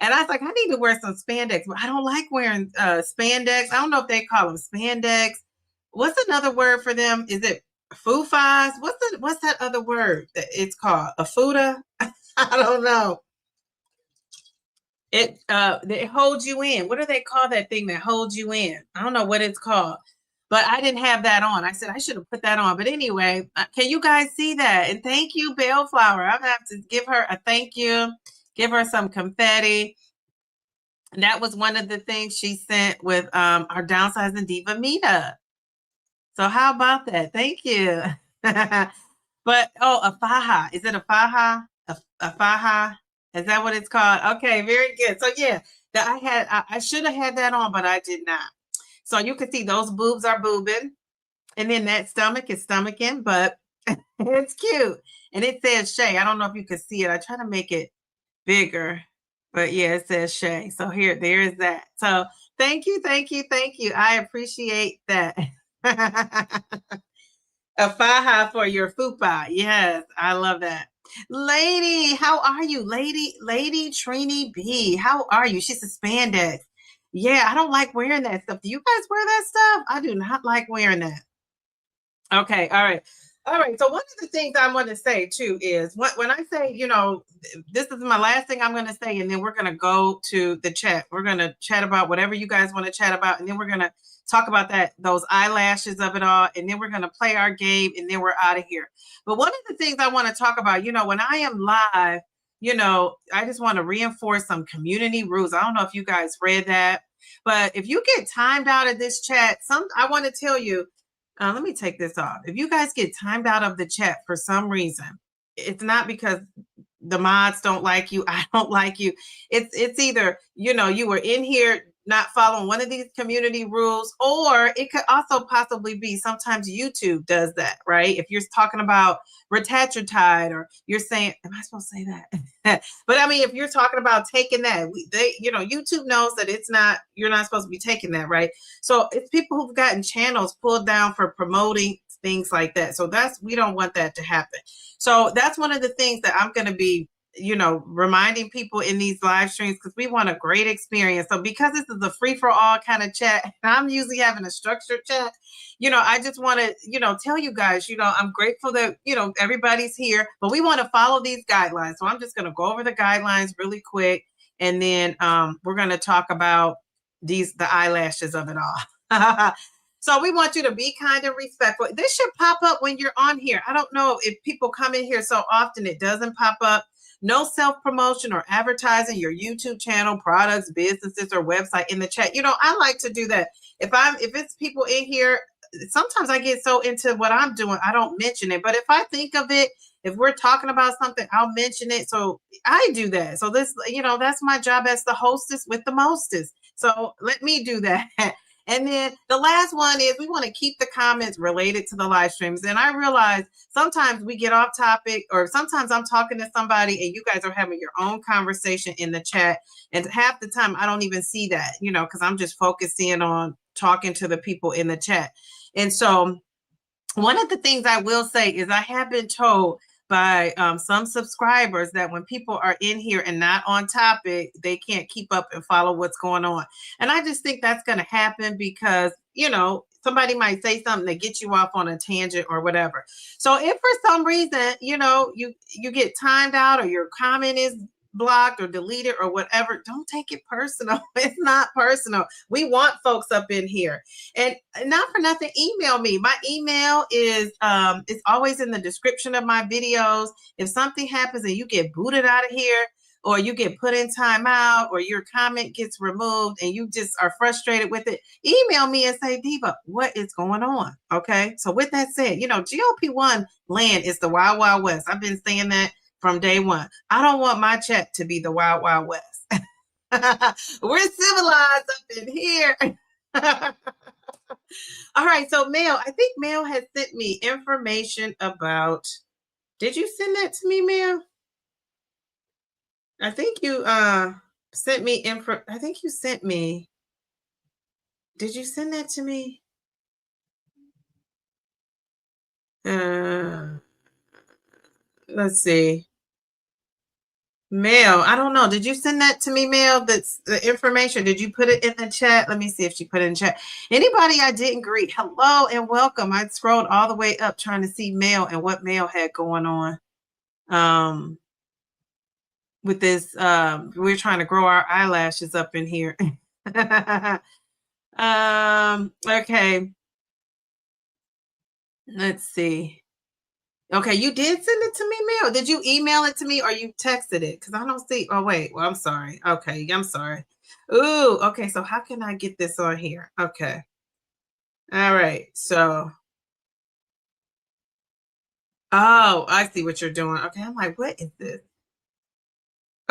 And I was like, I need to wear some spandex, but I don't like wearing spandex. I don't know if they call them spandex. What's another word for them? Is it fufas? What's that other word that it's called? A futa? I don't know. It holds you in. What do they call that thing that holds you in? I don't know what it's called, but I didn't have that on. I said I should have put that on. But anyway, can you guys see that? And thank you, Bellflower. I'm gonna have to give her a thank you, give her some confetti. And that was one of the things she sent with our Downsizing Diva meetup. So how about that? Thank you. But oh, a faja. Is it a faja? A faja? Is that what it's called? Okay, very good. So yeah, that I should have had that on, but I did not. So you can see those boobs are boobing, and then that stomach is stomaching, but it's cute. And it says Shay. I don't know if you can see it. I try to make it bigger, but yeah, it says Shay. So there is that. So thank you, thank you, thank you. I appreciate that. A faja for your fupa. Yes, I love that. Lady, how are you? Lady Trini B. How are you? She's a spandex. Yeah, I don't like wearing that stuff. Do you guys wear that stuff? I do not like wearing that. Okay, all right. All right. So one of the things I want to say too is when I say, this is my last thing I'm going to say, and then we're going to go to the chat. We're going to chat about whatever you guys want to chat about, and then we're going to talk about those eyelashes of it all, and then we're going to play our game, and then we're out of here. But one of the things I want to talk about, when I am live, I just want to reinforce some community rules. I don't know if you guys read that, but if you get timed out of this chat, I want to tell you, let me take this off. If you guys get timed out of the chat for some reason, it's not because the mods don't like you. I don't like you. It's either, you were in here not following one of these community rules, or it could also possibly be sometimes YouTube does that, right? If you're talking about retatrutide, or you're saying, am I supposed to say that? But I mean, if you're talking about taking that, YouTube knows that you're not supposed to be taking that, right? So it's people who've gotten channels pulled down for promoting things like that. So we don't want that to happen. So that's one of the things that I'm going to be reminding people in these live streams, because we want a great experience. So because this is a free-for-all kind of chat, and I'm usually having a structured chat, I just want to, tell you guys, I'm grateful that, everybody's here, but we want to follow these guidelines. So I'm just going to go over the guidelines really quick, and then we're going to talk about the eyelashes of it all. So we want you to be kind and respectful. This should pop up when you're on here. I don't know if people come in here so often it doesn't pop up. No self-promotion or advertising your YouTube channel, products, businesses, or website in the chat. I like to do that. If it's people in here, sometimes I get so into what I'm doing, I don't mention it. But if I think of it, if we're talking about something, I'll mention it. So I do that. So this, that's my job as the hostess with the mostest. So let me do that. And then the last one is we want to keep the comments related to the live streams. And I realize sometimes we get off topic, or sometimes I'm talking to somebody and you guys are having your own conversation in the chat. And half the time I don't even see that, because I'm just focusing on talking to the people in the chat. And so one of the things I will say is I have been told by some subscribers that when people are in here and not on topic, they can't keep up and follow what's going on. And I just think that's going to happen because, somebody might say something that gets you off on a tangent or whatever. So if for some reason, you get timed out, or your comment is blocked or deleted or whatever, don't take it personal. It's not personal. We want folks up in here. And not for nothing, email me. My email is it's always in the description of my videos. If something happens and you get booted out of here, or you get put in timeout, or your comment gets removed and you just are frustrated with it, email me and say, Diva, what is going on? Okay. So with that said, GLP-1 land is the wild, wild west. I've been saying that from day one. I don't want my chat to be the wild, wild west. We're civilized up in here. All right, so Mel, I think Mel has sent me information about. Did you send that to me, Mel? I think you sent me info. I think you sent me. Did you send that to me? Uh, let's see. Mail. I don't know. Did you send that to me, Mail? That's the information. Did you put it in the chat? Let me see if she put it in chat. Anybody I didn't greet, hello and welcome. I scrolled all the way up trying to see Mail and what Mail had going on. With this, we're trying to grow our eyelashes up in here. Okay. Let's see. Okay, you did send it to me, Mail. Did you email it to me or you texted it? Because I don't see. Oh, wait. Well, I'm sorry. Okay, I'm sorry. Ooh, okay. So how can I get this on here? Okay. All right. So, oh, I see what you're doing. Okay, I'm like, what is this?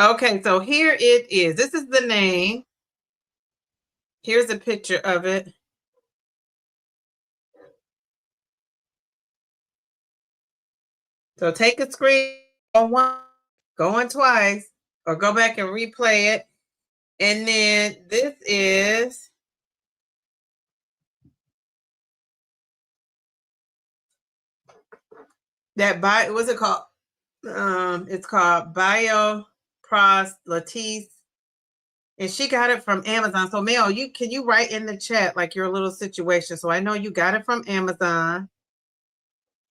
Okay, so here it is. This is the name. Here's a picture of it. So take a screen on one, going twice, or go back and replay it. And then this is that bio. What's it called? It's called Biopros Latisse, and she got it from Amazon. So Mel, can you write in the chat like your little situation? So I know you got it from Amazon.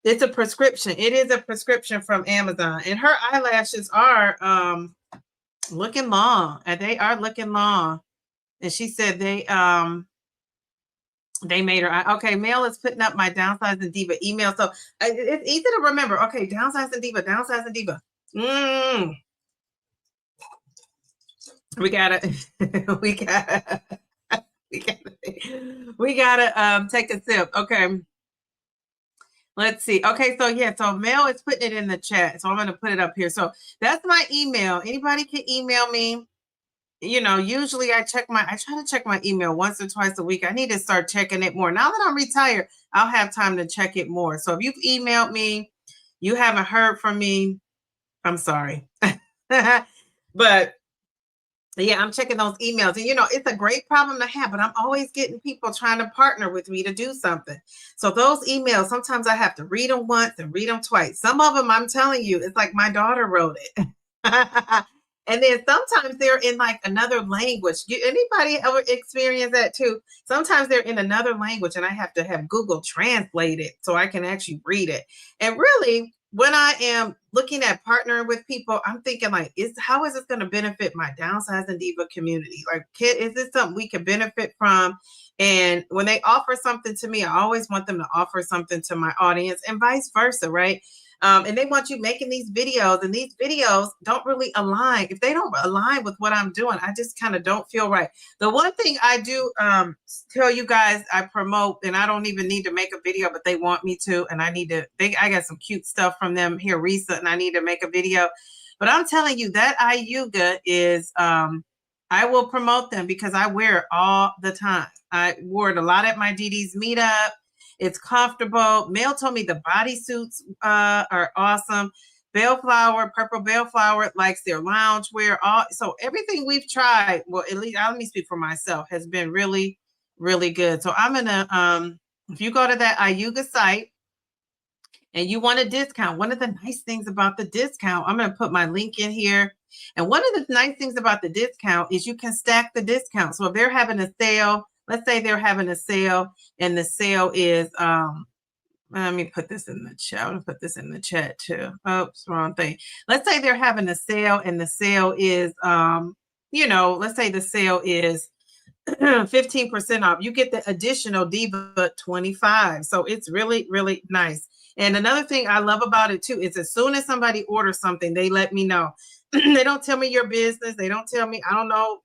It's a prescription. It is a prescription from Amazon, and her eyelashes are looking long, and they are looking long. And she said they made her. Okay, Mel is putting up my Downsizing Diva email, so it's easy to remember. Okay, Downsizing Diva, Downsizing Diva. We gotta, we gotta, we gotta take a sip. Okay. Let's see. Okay, so yeah, so Mel is putting it in the chat. So I'm gonna put it up here. So that's my email. Anybody can email me. You know, usually I try to check my email once or twice a week. I need to start checking it more. Now that I'm retired, I'll have time to check it more. So if you've emailed me, you haven't heard from me, I'm sorry. But yeah, I'm checking those emails. And, you know, it's a great problem to have, but I'm always getting people trying to partner with me to do something. So those emails, sometimes I have to read them once and read them twice. Some of them, I'm telling you, it's like my daughter wrote it. And then sometimes they're in like another language. Anybody ever experience that too? Sometimes they're in another language and I have to have Google translate it so I can actually read it. And really, when I am looking at partnering with people, I'm thinking like, how is this going to benefit my Downsizing Diva community? Like, is this something we can benefit from? And when they offer something to me, I always want them to offer something to my audience and vice versa, right? And they want you making these videos, and these videos don't really align. If they don't align with what I'm doing, I just kind of don't feel right. The one thing I do tell you guys, I promote, and I don't even need to make a video, but they want me to, and I got some cute stuff from them here recent, and I need to make a video. But I'm telling you that Ayuga is, I will promote them because I wear it all the time. I wore it a lot at my DD's meetup. It's comfortable. Mel told me the bodysuits are awesome. Bellflower, Purple Bellflower likes their loungewear. So everything we've tried, well, at least let me speak for myself, has been really, really good. So I'm gonna, if you go to that Ayuga site and you want a discount, one of the nice things about the discount, I'm gonna put my link in here. And one of the nice things about the discount is you can stack the discount. So if they're having a sale, let's say they're having a sale and the sale is, let me put this in the chat. I'm gonna put this in the chat too. Oops, wrong thing. Let's say they're having a sale and the sale is, let's say the sale is 15% off. You get the additional Diva 25. So it's really, really nice. And another thing I love about it too is as soon as somebody orders something, they let me know. They don't tell me your business. They don't tell me, I don't know,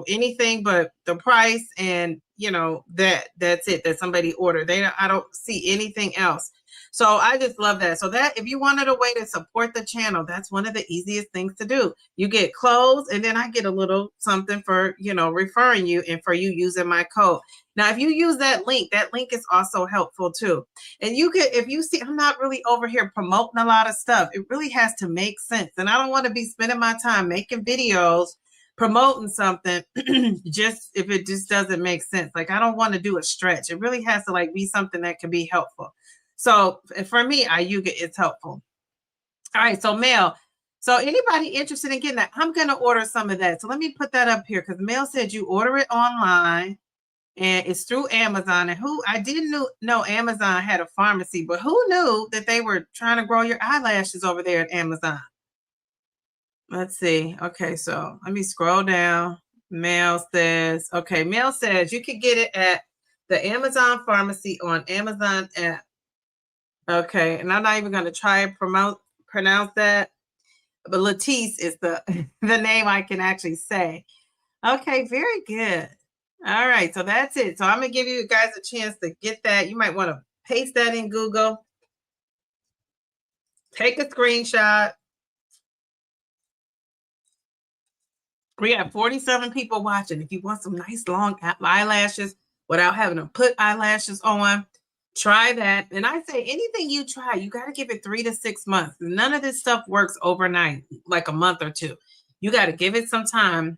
anything but the price and, that's it, that somebody ordered. I don't see anything else. So I just love that. So that if you wanted a way to support the channel, that's one of the easiest things to do. You get clothes, and then I get a little something for, you know, referring you and for you using my code. Now, if you use that link is also helpful too. And you get, if you see, I'm not really over here promoting a lot of stuff. It really has to make sense. And I don't want to be spending my time making videos promoting something just if it just doesn't make sense. Like, I don't want to do a stretch. It really has to like be something that can be helpful. So for me, Ayuga is helpful. All right, so Mel. So anybody interested in getting that, I'm going to order some of that. So let me put that up here because Mel said you order it online and it's through Amazon. And I didn't know Amazon had a pharmacy, but who knew that they were trying to grow your eyelashes over there at Amazon? Let's see. Okay, so let me scroll down. Mel says you could get it at the Amazon pharmacy on Amazon app. Okay, and I'm not even going to try and pronounce that, but Latisse is the name I can actually say. Okay, very good. All right, so that's it. So I'm going to give you guys a chance to get that. You might want to paste that in Google. Take a screenshot. We have 47 people watching. If you want some nice long eyelashes without having to put eyelashes on, try that. And I say anything you try, you got to give it 3 to 6 months. None of this stuff works overnight, like a month or two. You got to give it some time.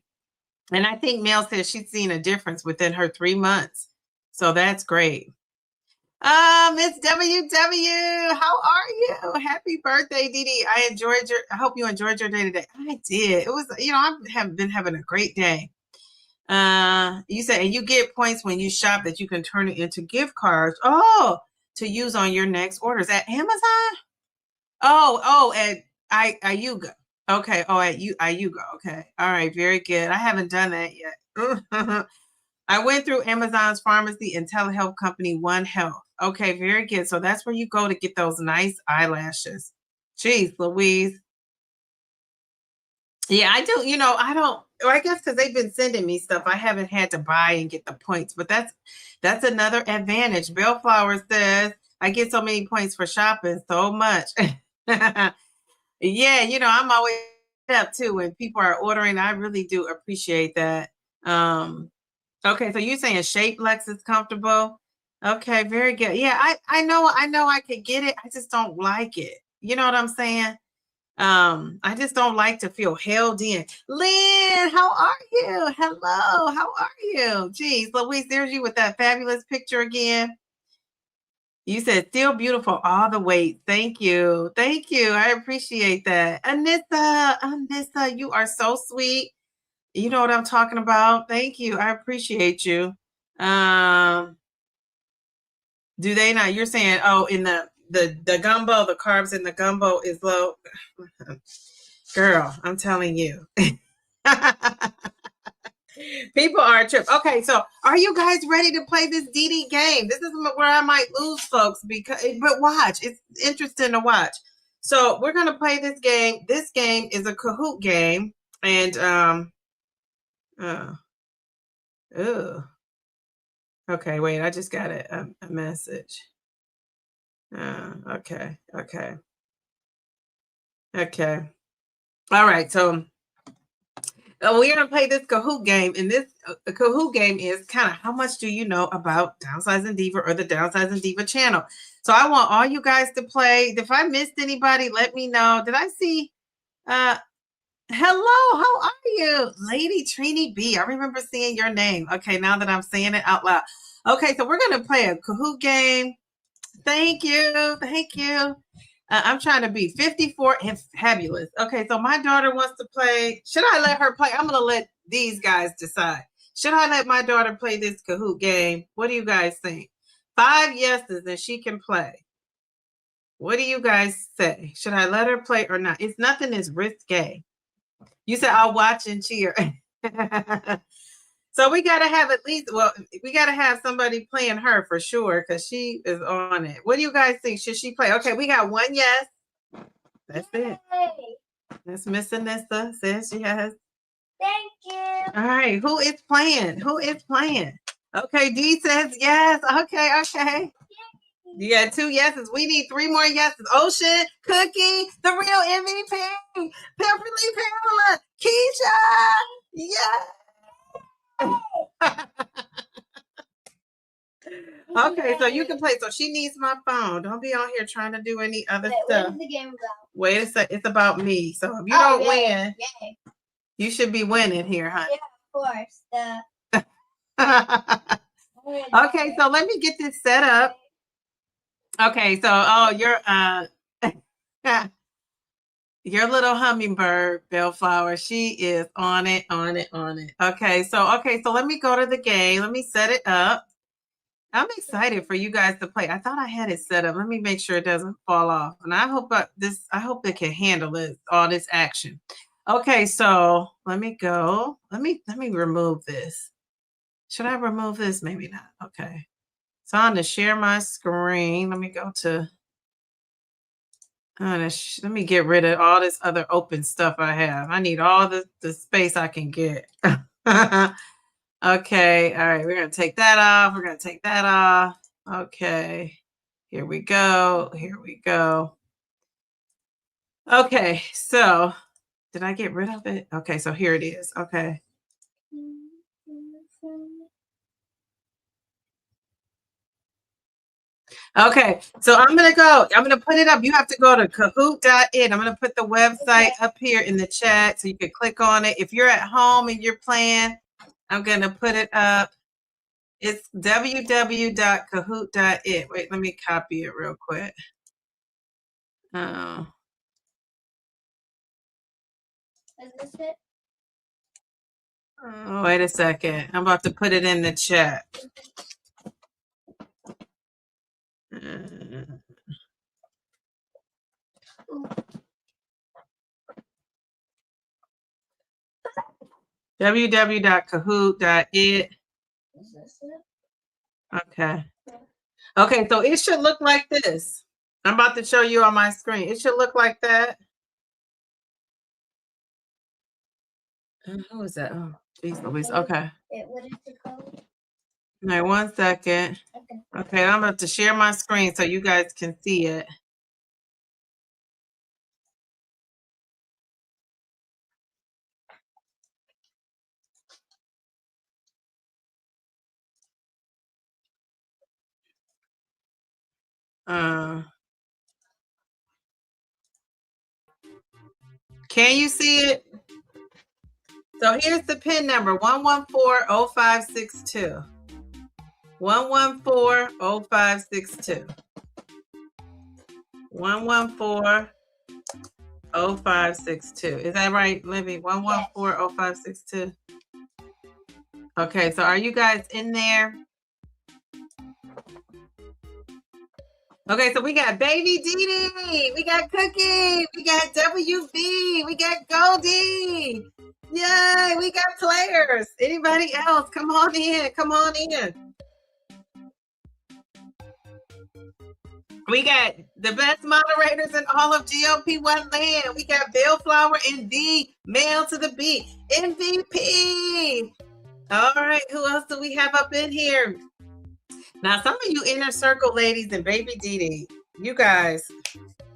And I think Mel says she's seen a difference within her 3 months. So that's great. Miss WW, how are you? Happy birthday, Dee Dee. I hope you enjoyed your day today. I did. It was, I have been having a great day. You said, and you get points when you shop that you can turn it into gift cards. Oh, to use on your next orders at Amazon. Oh, at Ayuga. Okay. Oh, at Ayuga. Okay. All right. Very good. I haven't done that yet. I went through Amazon's pharmacy and telehealth company One Health. Okay, very good. So that's where you go to get those nice eyelashes. Jeez, Louise. Yeah, I do. I guess because they've been sending me stuff, I haven't had to buy and get the points. But that's another advantage. Bellflower says, I get so many points for shopping, so much. Yeah, I'm always up too when people are ordering. I really do appreciate that. Okay, so you're saying Shapelex is comfortable. Okay, very good. Yeah, I know I could get it. I just don't like it. You know what I'm saying? I just don't like to feel held in. Lynn, how are you? Hello, how are you? Geez, Louise, there's you with that fabulous picture again. You said still beautiful all the way. Thank you. Thank you. I appreciate that. Anissa, you are so sweet. You know what I'm talking about. Thank you. I appreciate you. Do they not? You're saying, in the gumbo, the carbs in the gumbo is low. Girl, I'm telling you. People are a trip. Okay, so are you guys ready to play this DD game? This is where I might lose folks but watch. It's interesting to watch. So we're gonna play this game. This game is a Kahoot game, and okay, wait, I just got a message. Okay. All right, so we're going to play this Kahoot game, and this Kahoot game is kind of how much do you know about Downsizing Diva or the Downsizing Diva channel. So I want all you guys to play. If I missed anybody, let me know. Did I see? Hello, how are you? Lady Trini B. I remember seeing your name. Okay, now that I'm saying it out loud. Okay, so we're going to play a Kahoot game. Thank you. I'm trying to be 54 and fabulous. Okay, so my daughter wants to play. Should I let her play? I'm going to let these guys decide. Should I let my daughter play this Kahoot game? What do you guys think? 5 yeses and she can play. What do you guys say? Should I let her play or not? It's nothing is risque. You said I'll watch and cheer. So we got to have we got to have somebody playing her for sure because she is on it. What do you guys think? Should she play? Okay, we got one yes. That's it. That's Miss Anissa says yes. Thank you. All right, who is playing? Okay, D says yes. Okay. You got 2 yeses. We need 3 more yeses. Ocean, Cookie, the real MVP, Pepperly Pamela, Keisha. Yeah. Okay, so you can play. So she needs my phone. Don't be on here trying to do any other stuff. What is the game about? Wait a sec. It's about me. So if you don't win, Yay. you should be winning here, huh? Yeah, of course. Okay, so let me get this set up. Okay, so you're your little hummingbird, Bellflower, she is on it. Okay, so let me go to the game. Let me set it up. I'm excited for you guys to play. I thought I had it set up. Let me make sure it doesn't fall off. And I hope it can handle it, all this action. Okay, so let me go. Let me remove this. Should I remove this? Maybe not. Okay. So I'm going to share my screen. Let me go to let me get rid of all this other open stuff I have. I need all the space I can get. Okay. All right. We're going to take that off. We're going to take that off. Okay. Here we go. Okay. So did I get rid of it? Okay. So here it is. Okay. Okay, so I'm going to put it up. You have to go to kahoot.it. I'm going to put the website up here in the chat so you can click on it. If you're at home and you're playing, I'm going to put it up. It's www.kahoot.it. Wait, let me copy it real quick. Oh. Is this it? Oh, wait a second. I'm about to put it in the chat. www.kahoot.it. Is this it? Okay. Okay, so it should look like this. I'm about to show you on my screen. It should look like that. Who is that? Oh, geez, Louise. Okay. What is it called? All right, 1 second. Okay, I'm about to share my screen so you guys can see it. Can you see it? So here's the PIN number, 1140562. 1140562. 1140562. Is that right, Libby? 1140562. Okay, so are you guys in there? Okay, so we got Baby Dee, we got Cookie, we got WB, we got Goldie. Yay, we got players. Anybody else? Come on in. We got the best moderators in all of GLP-1 land. We got Bellflower and D, Mail to the Beat, MVP. All right, who else do we have up in here? Now, some of you Inner Circle ladies and Baby Dee, you guys,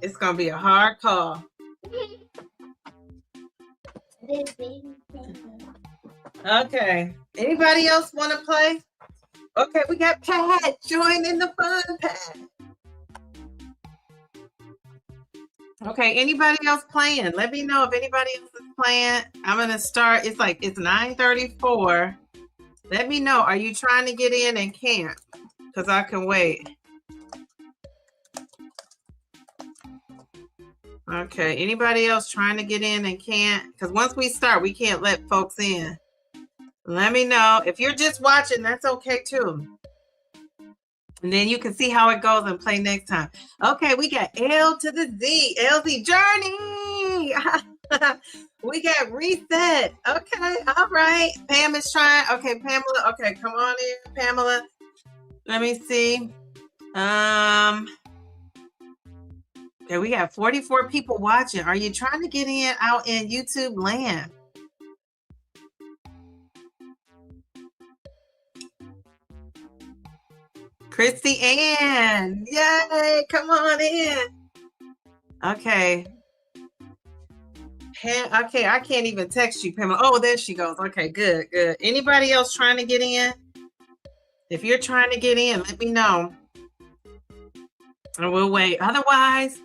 it's going to be a hard call. Okay. Anybody else want to play? Okay, we got Pat. Join in the fun, Pat. Okay, anybody else playing? Let me know if anybody else is playing. I'm going to start. It's 9:34. Let me know. Are you trying to get in and can't? Because I can wait. Okay, anybody else trying to get in and can't? Because once we start, we can't let folks in. Let me know. If you're just watching, that's okay too. And then you can see how it goes and play next time. Okay, we got L to the Z. LZ Journey. We got Reset. Okay, all right. Pam is trying. Okay, Pamela. Okay, come on in, Pamela. Let me see. Okay, we got 44 people watching. Are you trying to get in out in YouTube land? Christy Ann. Yay. Come on in. Okay. Okay, I can't even text you, Pamela. Oh, there she goes. Okay, good. Anybody else trying to get in? If you're trying to get in, let me know. And we'll wait. Otherwise,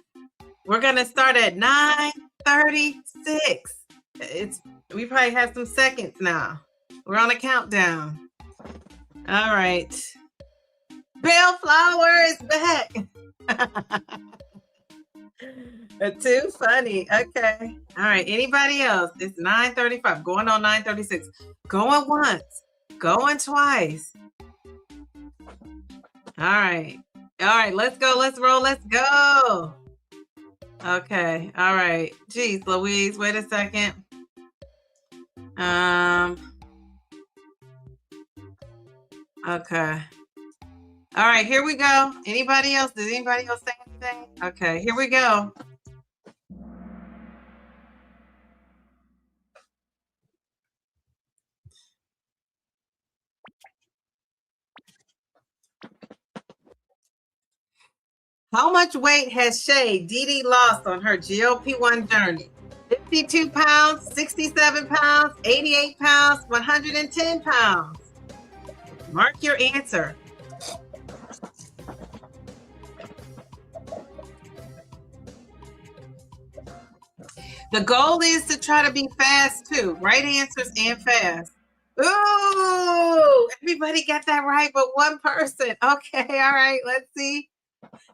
we're going to start at 9:36. We probably have some seconds now. We're on a countdown. All right. Bellflower is back. Too funny. Okay. All right. Anybody else? It's 9:35. Going on 9:36. Going once. Going twice. All right. All right. Let's go. Let's roll. Let's go. Okay. All right. Jeez, Louise. Wait a second. Okay. All right. Here we go. Anybody else? Does anybody else say anything? Okay. Here we go. How much weight has Shay Dee lost on her GLP-1 journey? 52 pounds, 67 pounds, 88 pounds, 110 pounds. Mark your answer. The goal is to try to be fast too. Right answers and fast. Ooh, everybody got that right but one person. Okay, all right, let's see.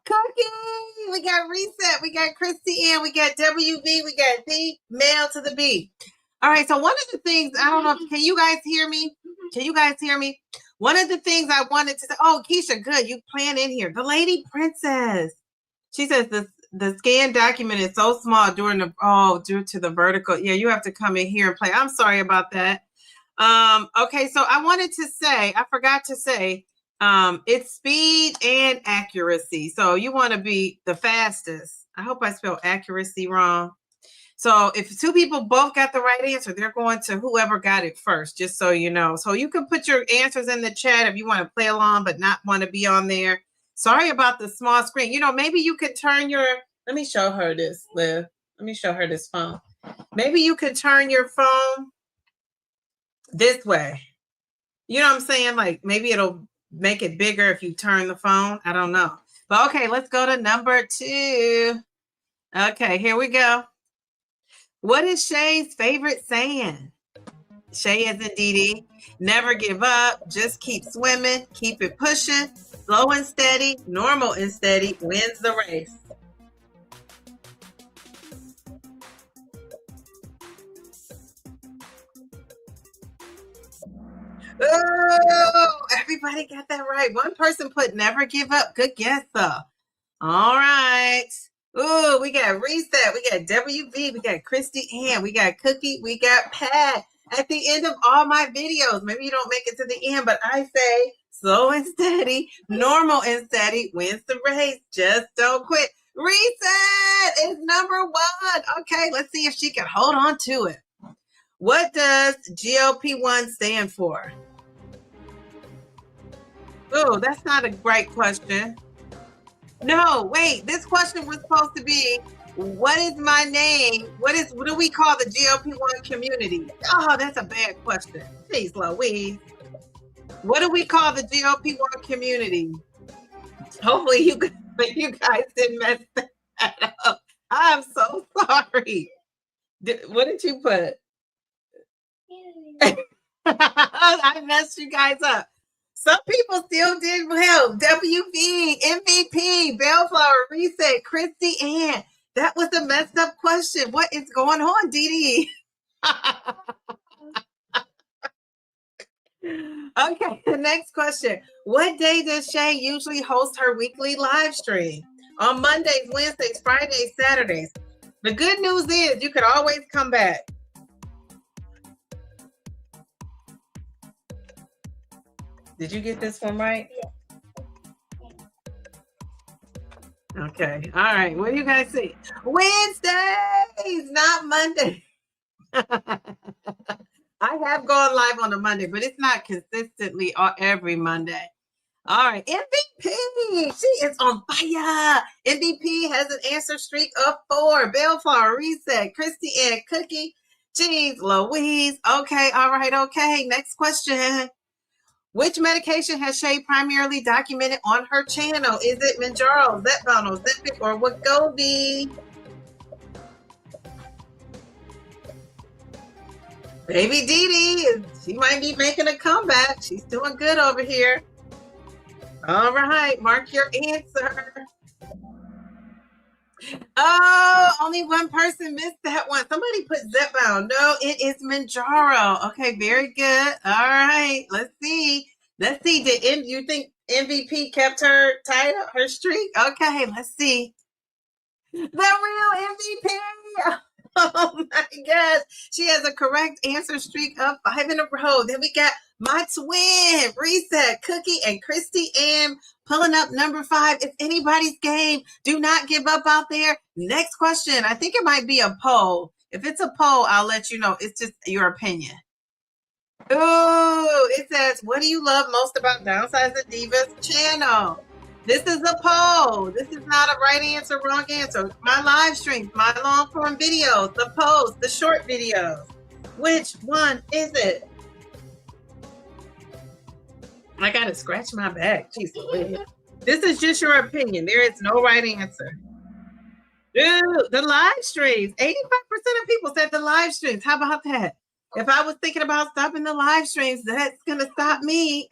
Cookie, we got Reset, we got Christy Ann, we got WV, we got the Mail to the B. All right, so one of the things, I don't know, can you guys hear me? Can you guys hear me? One of the things I wanted to say, oh, Keisha, good, you plan in here. The Lady Princess. She says the scan document is so small due to the vertical. Yeah, you have to come in here and play. I'm sorry about that. Okay, so I wanted to say, I forgot to say, it's speed and accuracy. So you want to be the fastest. I hope I spelled accuracy wrong. So if two people both got the right answer, they're going to whoever got it first, just so you know. So you can put your answers in the chat if you want to play along but not want to be on there. Sorry about the small screen. You know, maybe you could turn your, let me show her this, Liv. Let me show her this phone. Maybe you could turn your phone this way. You know what I'm saying? Like maybe it'll make it bigger if you turn the phone. I don't know. But okay, let's go to number 2. Okay, here we go. What is Shay's favorite saying? Shay as in Dee, never give up, just keep swimming, keep it pushing, slow and steady, normal and steady wins the race. Oh, everybody got that right. One person put never give up. Good guess, though. All right. Ooh, we got Reset. We got WV. We got Christy Ann. We got Cookie. We got Pat. At the end of all my videos, maybe you don't make it to the end, but I say slow and steady, normal and steady wins the race. Just don't quit. Reset is number 1. Okay, let's see if she can hold on to it. What does GLP-1 stand for? Oh, that's not a right question. No, wait. This question was supposed to be, what is my name? What do we call the GLP-1 community? Oh, that's a bad question. Jeez Louise. What do we call the GLP-1 community? Hopefully you guys didn't mess that up. I'm so sorry. What did you put? I messed you guys up. Some people still did well. WV, MVP, Bellflower, Reset, Christy Ann. That was a messed up question. What is going on, Dee? Okay, the next question. What day does Shay usually host her weekly live stream? On Mondays, Wednesdays, Fridays, Saturdays. The good news is you could always come back. Did you get this one right? Yeah. Okay. All right. What do you guys see? Wednesdays, not Monday. I have gone live on a Monday, but it's not consistently every Monday. All right, MVP. She is on fire. MVP has an answer streak of 4. Bellflower, Reset, Christy Ann, Cookie, Jeez, Louise. Okay, all right, okay. Next question. Which medication has Shay primarily documented on her channel? Is it Mounjaro, Zepbound, Ozempic, or Wegovy? Baby Dee, she might be making a comeback. She's doing good over here. All right, mark your answer. Oh, only one person missed that one. Somebody put Zepbound. No, it is Mounjaro. Okay, very good. All right, let's see. Let's see. You think MVP kept her tied up, her streak? Okay, let's see. The real MVP. Oh my gosh. She has a correct answer streak of 5 in a row. Then we got my twin, Reset, Cookie, and Christy Ann pulling up number 5. It's anybody's game. Do not give up out there. Next question. I think it might be a poll. If it's a poll, I'll let you know. It's just your opinion. Ooh, it says, what do you love most about Downsizing Divas channel? This is a poll. This is not a right answer, wrong answer. My live streams, my long form videos, the posts, the short videos. Which one is it? I gotta scratch my back. Jeez, this is just your opinion. There is no right answer. Ooh, the live streams. 85% of people said the live streams. How about that? If I was thinking about stopping the live streams, that's gonna stop me.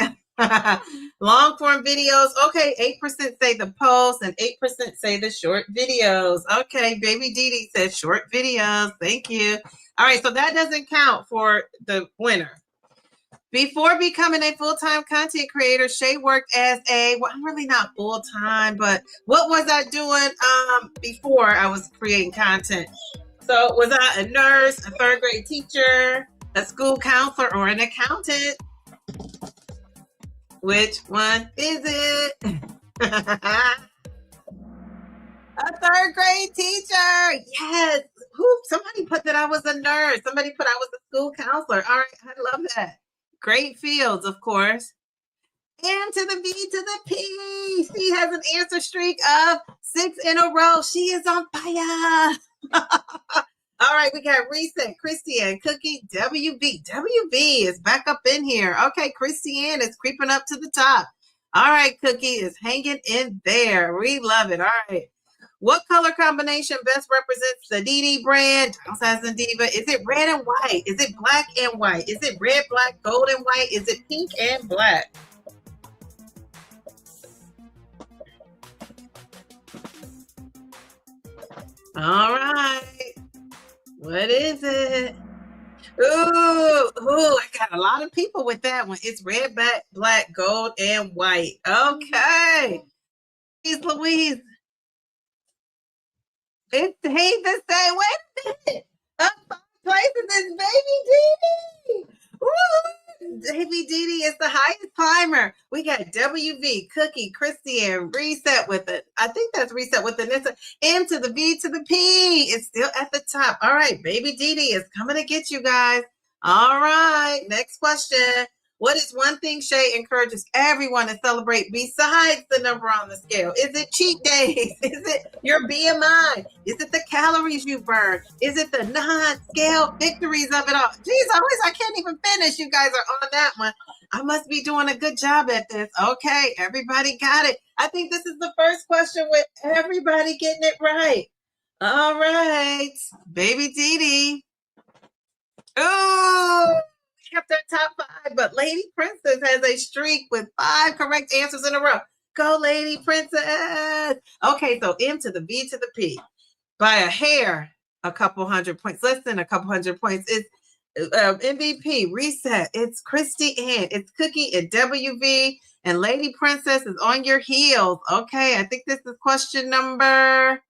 Long form videos. Okay, 8% say the post and 8% say the short videos. Okay, Baby Dee says short videos. Thank you. All right, so that doesn't count for the winner. Before becoming a full-time content creator, Shay worked as I'm really not full-time, but what was I doing before I was creating content? So was I a nurse, a 3rd grade teacher, a school counselor, or an accountant? Which one is it? A 3rd grade teacher. Yes. Somebody put that I was a nurse. Somebody put I was a school counselor. All right. I love that. Great fields, of course. And to the V to the P. She has an answer streak of 6 in a row. She is on fire. All right, we got Reset, Christy Ann, Cookie, WV. WV is back up in here. Okay, Christy Ann is creeping up to the top. All right, Cookie is hanging in there. We love it. All right. What color combination best represents the Dee brand? Downsizing Diva. Is it red and white? Is it black and white? Is it red, black, gold, and white? Is it pink and black? All right. What is it? Ooh, I got a lot of people with that one. It's red, black, gold, and white. Okay. Louise. It stayed the same. Wait a minute. Up 5 places is Baby Dee. Woo! Baby Dee is the highest climber. We got WV, Cookie, Christy, and Reset with it. I think that's Reset with the M to the V to the P. It's still at the top. All right, Baby Dee is coming to get you guys. All right, next question. What is one thing Shay encourages everyone to celebrate besides the number on the scale? Is it cheat days? Is it your BMI? Is it the calories you burn? Is it the non-scale victories of it all? Geez, I can't even finish. You guys are on that one. I must be doing a good job at this. Okay, everybody got it. I think this is the first question with everybody getting it right. All right, Baby Dee. Ooh! Kept their top 5, but Lady Princess has a streak with 5 correct answers in a row. Go, Lady Princess. Okay, so M to the V to the P. By a hair, a couple hundred points. Less than a couple hundred points. It's MVP, Reset. It's Christy Ann. It's Cookie and WV. And Lady Princess is on your heels. Okay, I think this is question number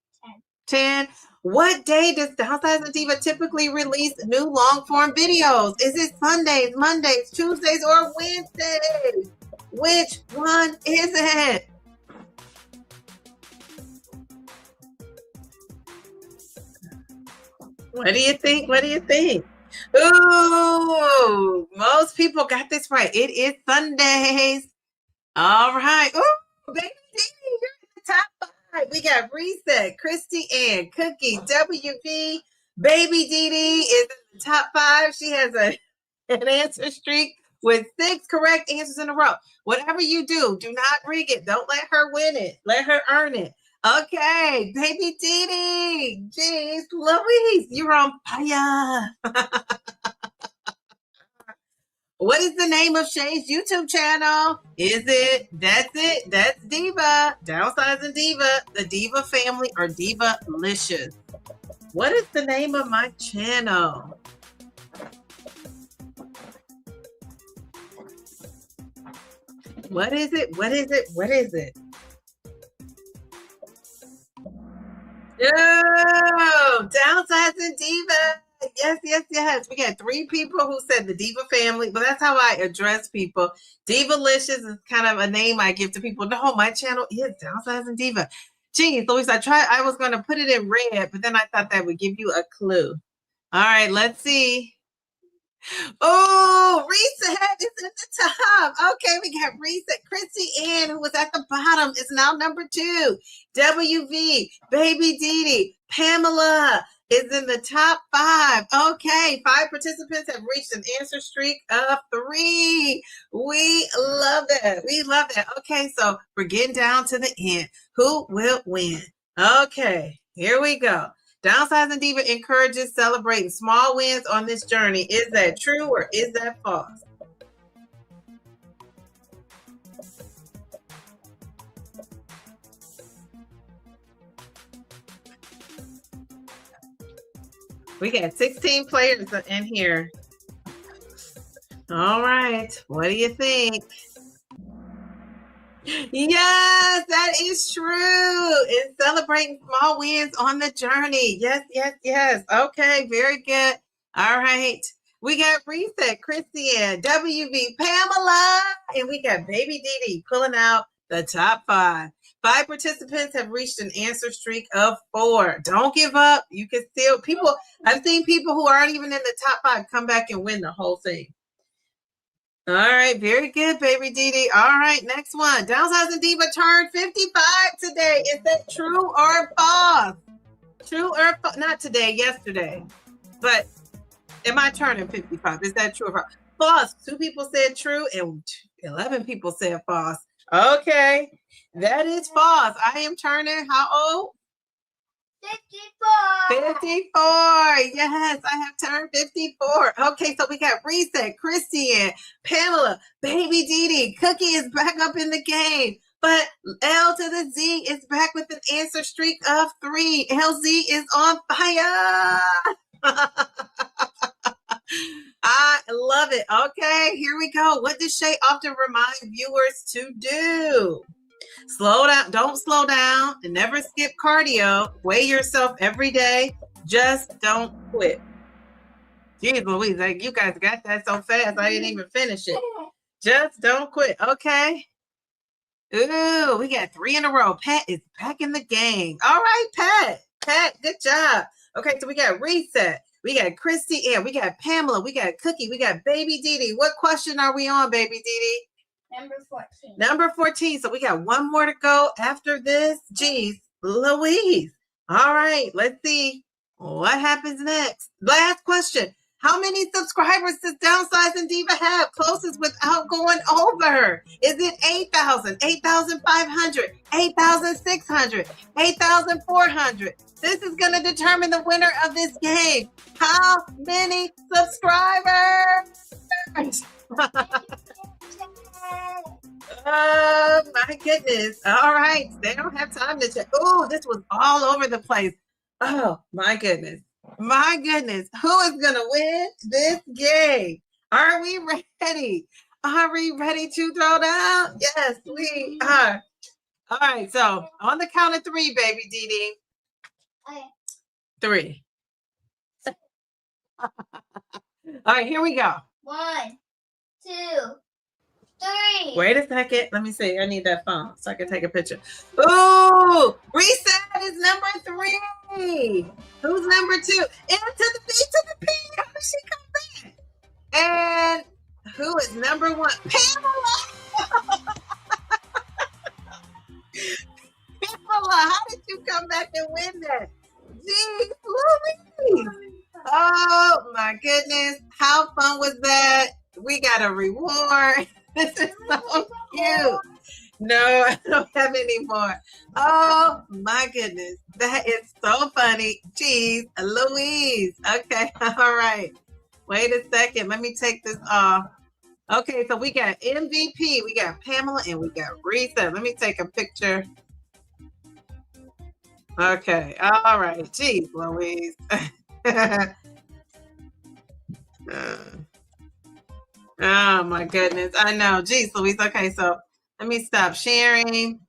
10. What day does Downsizing Diva typically release new long-form videos? Is it Sundays, Mondays, Tuesdays, or Wednesdays? Which one is it? What do you think? What do you think? Ooh, most people got this right. It is Sundays. All right. Ooh, baby D, you're in the top 5. We got Reset, Christy Ann, Cookie, WV. Baby Dee is in the top 5. She has an answer streak with 6 correct answers in a row. Whatever you do not rig it. Don't let her win it. Let her earn it. Okay, baby Dee. Jeez, Louise, you're on fire. What is the name of Shay's YouTube channel? Is it, that's Diva, Downsizing Diva, the Diva Family, or Diva-licious? What is the name of my channel? What is it? What is it? What is it? Oh, Downsizing Diva. Yes, yes, yes. We got 3 people who said the Diva Family, but that's how I address people. Diva-licious is kind of a name I give to people. No, my channel is Downsizing Diva. Geez, Louise, I was going to put it in red, but then I thought that would give you a clue. All right, let's see. Oh, Reset is at the top. Okay, we got Reset. Chrissy Ann, who was at the bottom, is now number 2. WV, Baby Dee, Pamela is in the top 5. Okay, 5 participants have reached an answer streak of 3. We love that. We love that. Okay, so we're getting down to the end. Who will win? Okay, here we go. Downsizing Diva encourages celebrating small wins on this journey. Is that true or is that false? We got 16 players in here. All right. What do you think? Yes, that is true. It's celebrating small wins on the journey. Yes, yes, yes. Okay, very good. All right. We got Reset, Christian, WV, Pamela, and we got Baby Dee pulling out the top 5. 5 participants have reached an answer streak of 4. Don't give up. You can still, I've seen people who aren't even in the top 5 come back and win the whole thing. All right, very good, Baby Dee. All right, next one. Downsizing Diva turned 55 today. Is that true or false? True or false? Not today, yesterday. But am I turning 55? Is that true or false? False. 2 people said true and 11 people said false. Okay, that is false. I am turning how old? 54. 54. Yes, I have turned 54. Okay, so we got Reset, Christian, Pamela, Baby Dee, Cookie is back up in the game. But L to the Z is back with an answer streak of 3. LZ is on fire. I love it. Okay, here we go. What does Shay often remind viewers to do? Slow down. Don't slow down and never skip cardio. Weigh yourself every day. Just don't quit. Jeez Louise, like you guys got that so fast. I didn't even finish it. Just don't quit. Okay. Ooh, we got 3 in a row. Pat is back in the game. All right, Pat. Pat, good job. Okay, so we got Reset. We got Christy Ann. We got Pamela. We got Cookie. We got Baby Dee. What question are we on, Baby Dee? Number 14. Number 14. So we got 1 more to go after this. Jeez, Louise. All right, let's see what happens next. Last question. How many subscribers does Downsizing Diva have? Closest without going over. Is it 8,000, 8,500, 8,600, 8,400? This is going to determine the winner of this game. How many subscribers? Oh my goodness. All right. They don't have time to check. Oh, this was all over the place. Oh my goodness. My goodness. Who is going to win this game? Are we ready? Are we ready to throw down? Yes, we are. All right. So on the count of 3, Baby Dee. Okay. 3. All right. Here we go. 1, 2, 3. Wait a second. Let me see. I need that phone so I can take a picture. Ooh, Reset is number 3. Who's number 2? And to the B to the P. How did she come back? And who is number 1? Pamela. Pamela, how did you come back and win that? Jeez Louise. Oh my goodness. How fun was that? We got a reward. This is so cute. No, I don't have any more. Oh my goodness. That is so funny. Jeez Louise. Okay. All right. Wait a second. Let me take this off. Okay, so we got MVP, we got Pamela, and we got Risa. Let me take a picture. Okay, all right. Jeez, Louise. Oh my goodness. I know. Jeez, Louise. Okay, so let me stop sharing.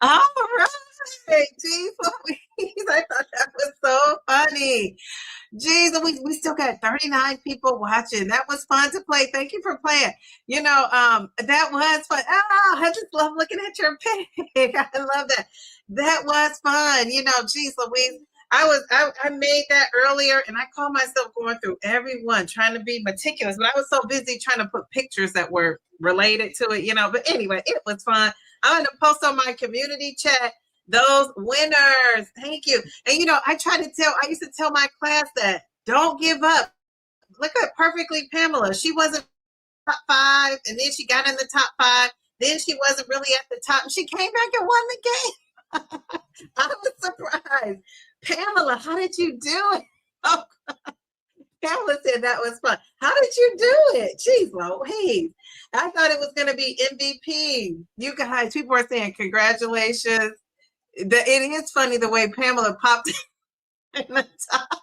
All right. Jeez, Louise. I thought that was so funny. Jeez, we still got 39 people watching. That was fun to play. Thank you for playing. You know, that was fun. Oh, I just love looking at your pig. I love that. That was fun. You know, geez, Louise, I made that earlier and I called myself going through everyone, trying to be meticulous, but I was so busy trying to put pictures that were related to it, you know. But anyway, it was fun. I'm going to post on my community chat those winners. Thank you. And you know, I used to tell my class that don't give up. Look at Perfectly Pamela. She wasn't top 5, and then she got in the top 5. Then she wasn't really at the top. She came back and won the game. I was surprised. Pamela, how did you do it? Oh, Pamela said that was fun. How did you do it? Jeez, Louise. I thought it was going to be MVP. You guys, people are saying congratulations. It is funny the way Pamela popped in the top.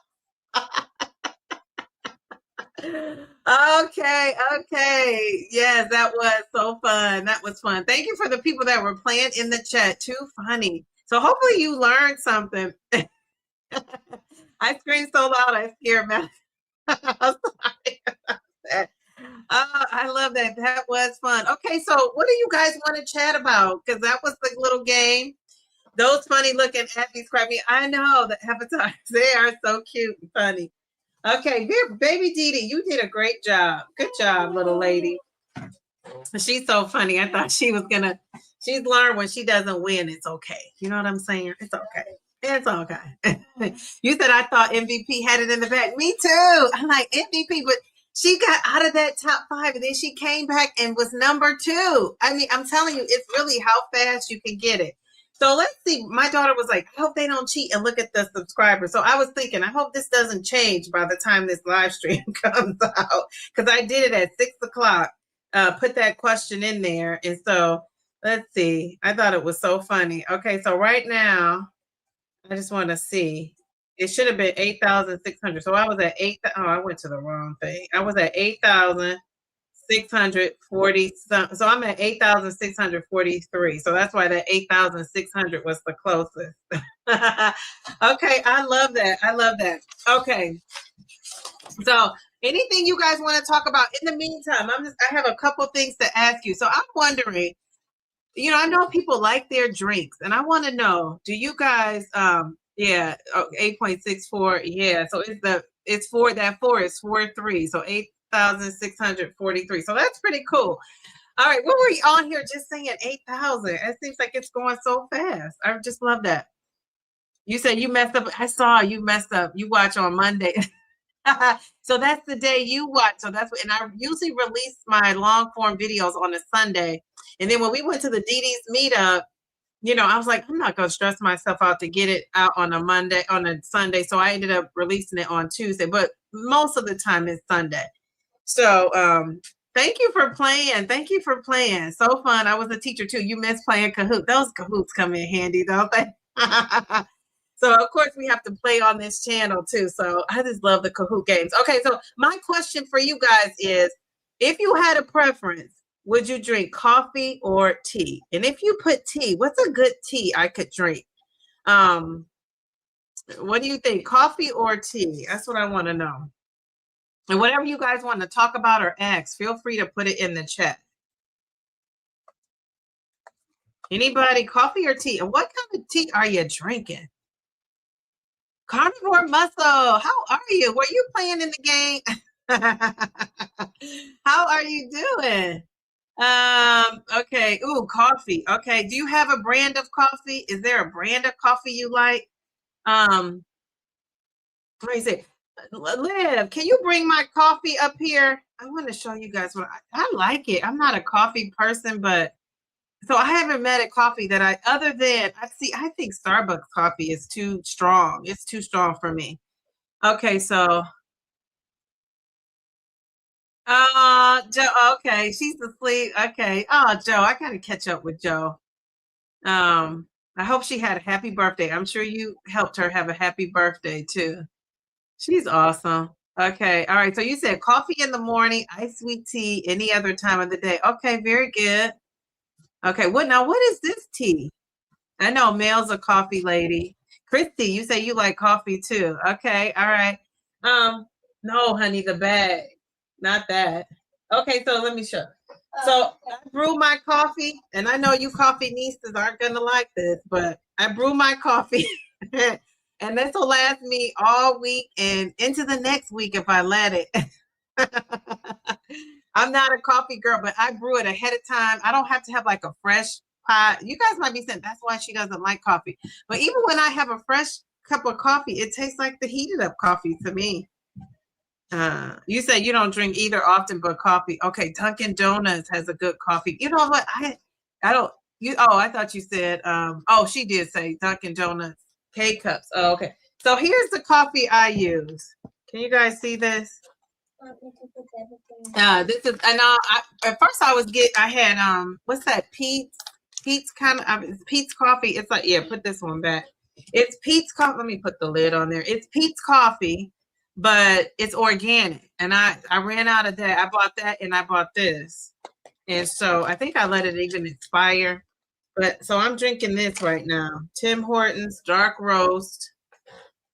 Okay. Yes, that was so fun. That was fun. Thank you for the people that were playing in the chat. Too funny. So hopefully you learned something. I screamed so loud I scared Matt. I'm sorry about that. I love that. That was fun. Okay, so what do you guys want to chat about? Because that was the little game. Those funny looking Abby's crabby. I know the avatars. They are so cute and funny. Okay, baby Dee Dee, you did a great job. Good job, little lady. She's so funny. I thought she's learned when she doesn't win, it's okay. You know what I'm saying? It's okay. It's okay. You said I thought MVP had it in the back. Me too. I'm like MVP, but she got out of that top 5 and then she came back and was number 2. I mean, I'm telling you, it's really how fast you can get it. So let's see. My daughter was like, I hope they don't cheat and look at the subscribers. So I was thinking, I hope this doesn't change by the time this live stream comes out. Because I did it at 6 o'clock, put that question in there. And so let's see. I thought it was so funny. Okay, so right now, I just want to see. It should have been 8,600. So I was at 8. Oh, I went to the wrong thing. I was at 8,640. So I'm at 8,643. So that's why that 8,600 was the closest. Okay, I love that. I love that. Okay. So anything you guys want to talk about? In the meantime, I have a couple things to ask you. So I'm wondering, you know, I know people like their drinks, and I want to know, do you guys, 8.64, yeah, so it's 4, that 4 is 43, so 8,643, so that's pretty cool. All right, what were you on here just saying 8,000? It seems like it's going so fast. I just love that. You said you messed up. I saw you messed up. You watch on Monday. So that's the day you watch. So that's what, and I usually release my long form videos on a Sunday. And then when we went to the Dee Dee's meetup, you know, I was like, I'm not going to stress myself out to get it out on a Sunday. So I ended up releasing it on Tuesday, but most of the time it's Sunday. So thank you for playing. Thank you for playing. So fun. I was a teacher too. You miss playing Kahoot. Those Kahoots come in handy, don't they? So, of course, we have to play on this channel, too. So, I just love the Kahoot games. Okay, so my question for you guys is, if you had a preference, would you drink coffee or tea? And if you put tea, what's a good tea I could drink? What do you think, coffee or tea? That's what I want to know. And whatever you guys want to talk about or ask, feel free to put it in the chat. Anybody, coffee or tea? And what kind of tea are you drinking? Carnivore Muscle, how are you? Were you playing in the game? How are you doing? Okay. Ooh, coffee. Okay. Do you have a brand of coffee? Is there a brand of coffee you like? Um, what is it? Liv, can you bring my coffee up here? I want to show you guys what I like it. I'm not a coffee person, but so I haven't met a coffee that other than I think Starbucks coffee is too strong. It's too strong for me. Okay, so Joe, okay, she's asleep. Okay. Oh, Joe, I gotta catch up with Joe. I hope she had a happy birthday. I'm sure you helped her have a happy birthday too. She's awesome. Okay. All right. So you said coffee in the morning, iced sweet tea, any other time of the day. Okay, very good. Okay. What is this tea? I know Mel's a coffee lady. Christy, you say you like coffee too. Okay. All right. No, honey, the bag. Not that. Okay, so let me show. So I brew my coffee, and I know you coffee nieces aren't gonna like this, but I brew my coffee, and this will last me all week and into the next week if I let it. I'm not a coffee girl, but I brew it ahead of time. I don't have to have like a fresh pot. You guys might be saying that's why she doesn't like coffee. But even when I have a fresh cup of coffee, it tastes like the heated up coffee to me. You say you don't drink either often, but coffee. Okay, Dunkin' Donuts has a good coffee. You know what? I don't. You. Oh, I thought you said. Oh, she did say Dunkin' Donuts K cups. Oh, okay. So here's the coffee I use. Can you guys see this? This is and at first I had what's that Pete's kind of it's Pete's coffee. It's like put this one back. It's Pete's coffee. Let me put the lid on there. It's Pete's coffee, but it's organic. And I ran out of that. I bought that and I bought this. And so I think I let it even expire. But so I'm drinking this right now. Tim Hortons dark roast.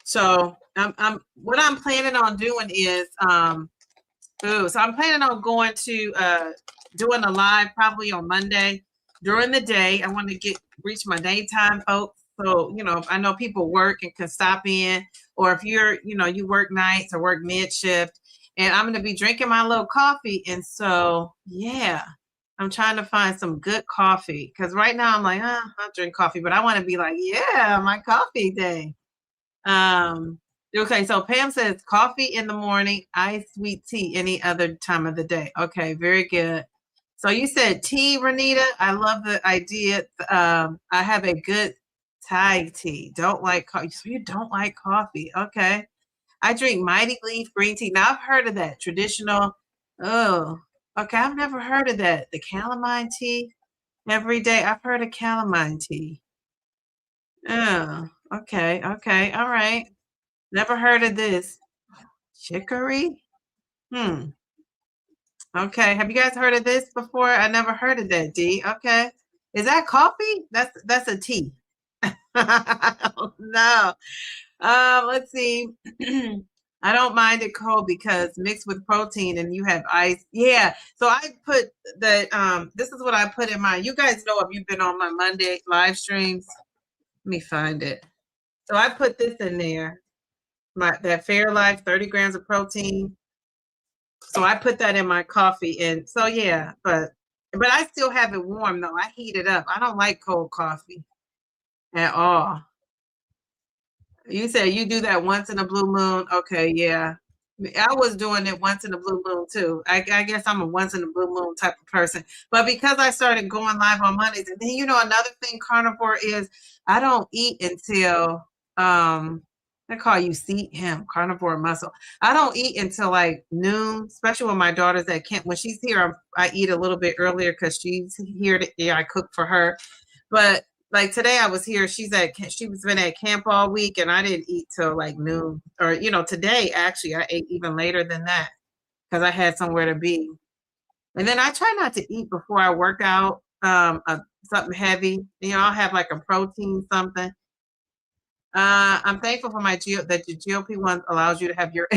So what I'm planning on doing is so I'm planning on going to doing a live probably on Monday during the day. I want to reach my daytime folks. So, I know people work and can stop in, or if you work nights or work mid shift, and I'm going to be drinking my little coffee. And so, yeah, I'm trying to find some good coffee because right now I'm like, I'll drink coffee, but I want to be like, yeah, my coffee day. Okay, so Pam says coffee in the morning, iced sweet tea any other time of the day. Okay, very good. So you said tea, Renita. I love the idea. I have a good Thai tea. Don't like coffee. So you don't like coffee. Okay. I drink Mighty Leaf green tea. Now I've heard of that traditional. Oh, okay. I've never heard of that. The calamine tea every day. I've heard of calamine tea. Oh, okay. Okay. All right. Never heard of this. Chicory? Hmm. Okay. Have you guys heard of this before? I never heard of that, D. Okay. Is that coffee? That's a tea. No. Let's see. I don't mind it cold because mixed with protein and you have ice. Yeah. So I put this is what I put in mine. You guys know if you've been on my Monday live streams. Let me find it. So I put this in there. That Fairlife 30 grams of protein. So I put that in my coffee, and so yeah, but I still have it warm though. I heat it up. I don't like cold coffee at all. You said you do that once in a blue moon. Okay, yeah. I was doing it once in a blue moon too. I guess I'm a once in a blue moon type of person. But because I started going live on Mondays, and then another thing carnivore is I don't eat until I call you see him carnivore muscle. I don't eat until like noon, especially when my daughter's at camp. When she's here, I eat a little bit earlier because she's here. I cook for her. But like today I was here, she's been at camp all week and I didn't eat till like noon or, today actually I ate even later than that because I had somewhere to be. And then I try not to eat before I work out, something heavy, I'll have like a protein something. I'm thankful for that the GLP-1 allows you to have your,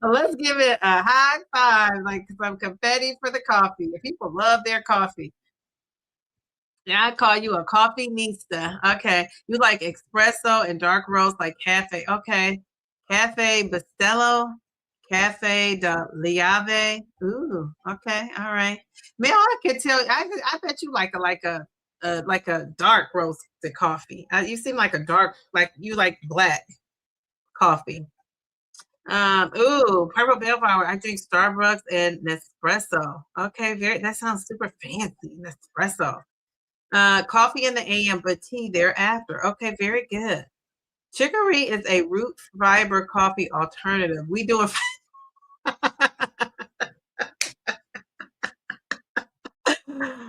let's give it a high five, like some confetti for the coffee. People love their coffee. Yeah, I call you a coffee nista. Okay. You like espresso and dark roast like cafe. Okay. Cafe Bustelo. Cafe de Liave. Ooh, okay, all right. Mel, I can tell. I bet you like a dark roasted coffee. You seem like a dark, like you like black coffee. Ooh, Purple Bellflower. I drink Starbucks and Nespresso. Okay, that sounds super fancy. Nespresso. Coffee in the AM, but tea thereafter. Okay, very good. Chicory is a root fiber coffee alternative. We doing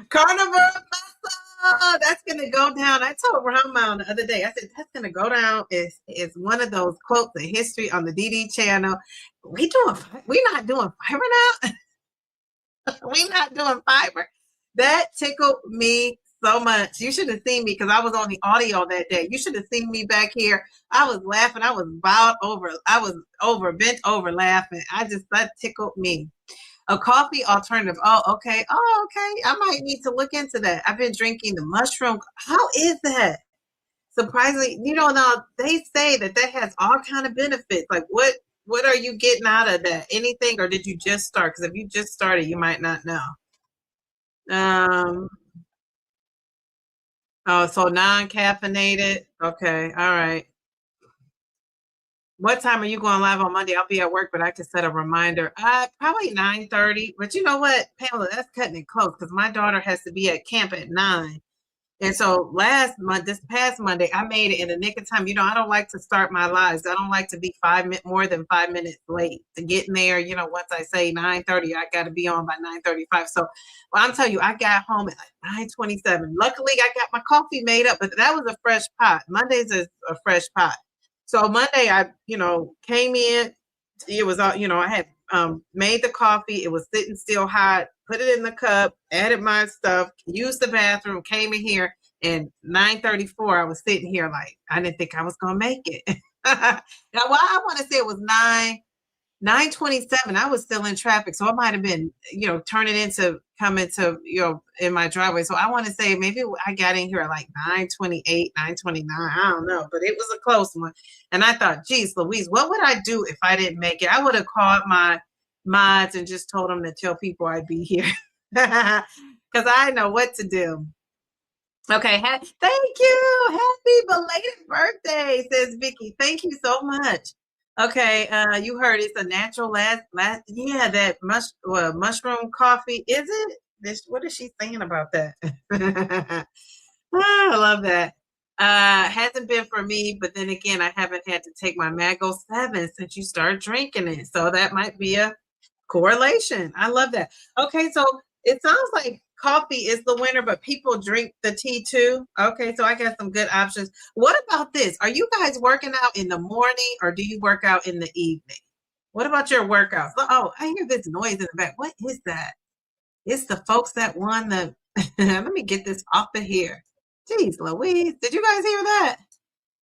carnivore muscle. That's gonna go down. I told Ramon the other day. I said that's gonna go down. Is one of those quotes of history on the DD channel. We not doing fiber now. We not doing fiber. That tickled me so much. You should have seen me because I was on the audio that day. You should have seen me back here. I was laughing. I was bowed over. I was bent over laughing. That tickled me. A coffee alternative. Oh, okay. Oh, okay. I might need to look into that. I've been drinking the mushroom. How is that? Surprisingly, now they say that has all kind of benefits. Like what are you getting out of that? Anything, or did you just start? Because if you just started, you might not know. Oh, so non-caffeinated. Okay, all right. What time are you going live on Monday? I'll be at work, but I can set a reminder. Probably 9:30. But you know what, Pamela, that's cutting it close because my daughter has to be at camp at 9. And so this past Monday, I made it in the nick of time. I don't like to start my lives. I don't like to be more than 5 minutes late to get in there. Once I say 9:30, I got to be on by 9:35. So I'm telling you, I got home at like 9:27. Luckily, I got my coffee made up, but that was a fresh pot. Mondays is a fresh pot. So Monday, I, came in. It was, I had made the coffee. It was sitting still hot, put it in the cup, added my stuff, used the bathroom, came in here, and 9:34, I was sitting here like, I didn't think I was going to make it. Now, I want to say it was 9:27. I was still in traffic. So it might have been, coming to, in my driveway. So I want to say maybe I got in here at like 9:28, 9:29. I don't know, but it was a close one. And I thought, geez, Louise, what would I do if I didn't make it? I would have called my mods and just told them to tell people I'd be here because I know what to do. Okay, thank you. Happy belated birthday, says Vicky. Thank you so much. Okay, you heard it's a natural yeah, that mushroom coffee. Is it? What is she saying about that? I love that. Hasn't been for me, but then again, I haven't had to take my Mago 7 since you started drinking it. So that might be a correlation. I love that. Okay, so it sounds like coffee is the winner, but people drink the tea too. Okay, so I got some good options. What about this? Are you guys working out in the morning or do you work out in the evening? What about your workouts? Oh, I hear this noise in the back. What is that? It's the folks that won the. Let me get this off of here. Jeez, Louise, did you guys hear that?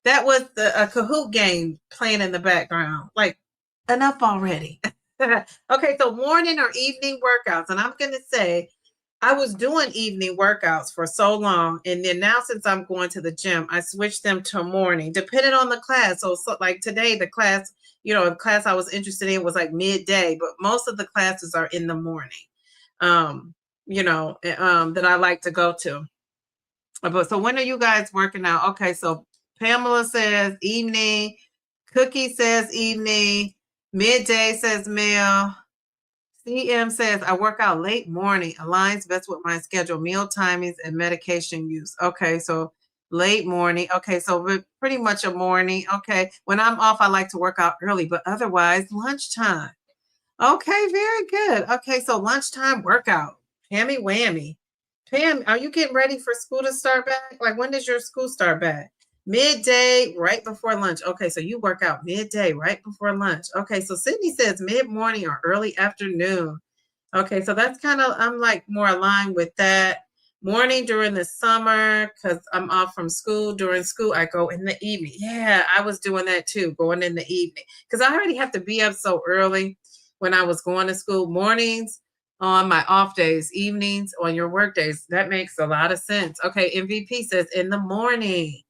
That was the Kahoot game playing in the background. Like, enough already. Okay, so morning or evening workouts. And I'm going to say, I was doing evening workouts for so long. And then now since I'm going to the gym, I switched them to morning, depending on the class. So like today, the class, the class I was interested in was like midday, but most of the classes are in the morning, that I like to go to. But so when are you guys working out? Okay, so Pamela says evening. Cookie says evening. Midday says Mel. CM says I work out late morning. Aligns best with my schedule, meal timings, and medication use. Okay, so late morning. Okay, so pretty much a morning. Okay, when I'm off, I like to work out early, but otherwise lunchtime. Okay, very good. Okay, so lunchtime workout. Hammy whammy. Pam, are you getting ready for school to start back? Like, when does your school start back? Midday, right before lunch. Okay, so you work out midday, right before lunch. Okay, so Sydney says mid-morning or early afternoon. Okay, so that's kind of, I'm like more aligned with that. Morning during the summer, because I'm off from school. During school, I go in the evening. Yeah, I was doing that too, going in the evening. Because I already have to be up so early when I was going to school. Mornings on my off days, evenings on your work days. That makes a lot of sense. Okay, MVP says in the morning.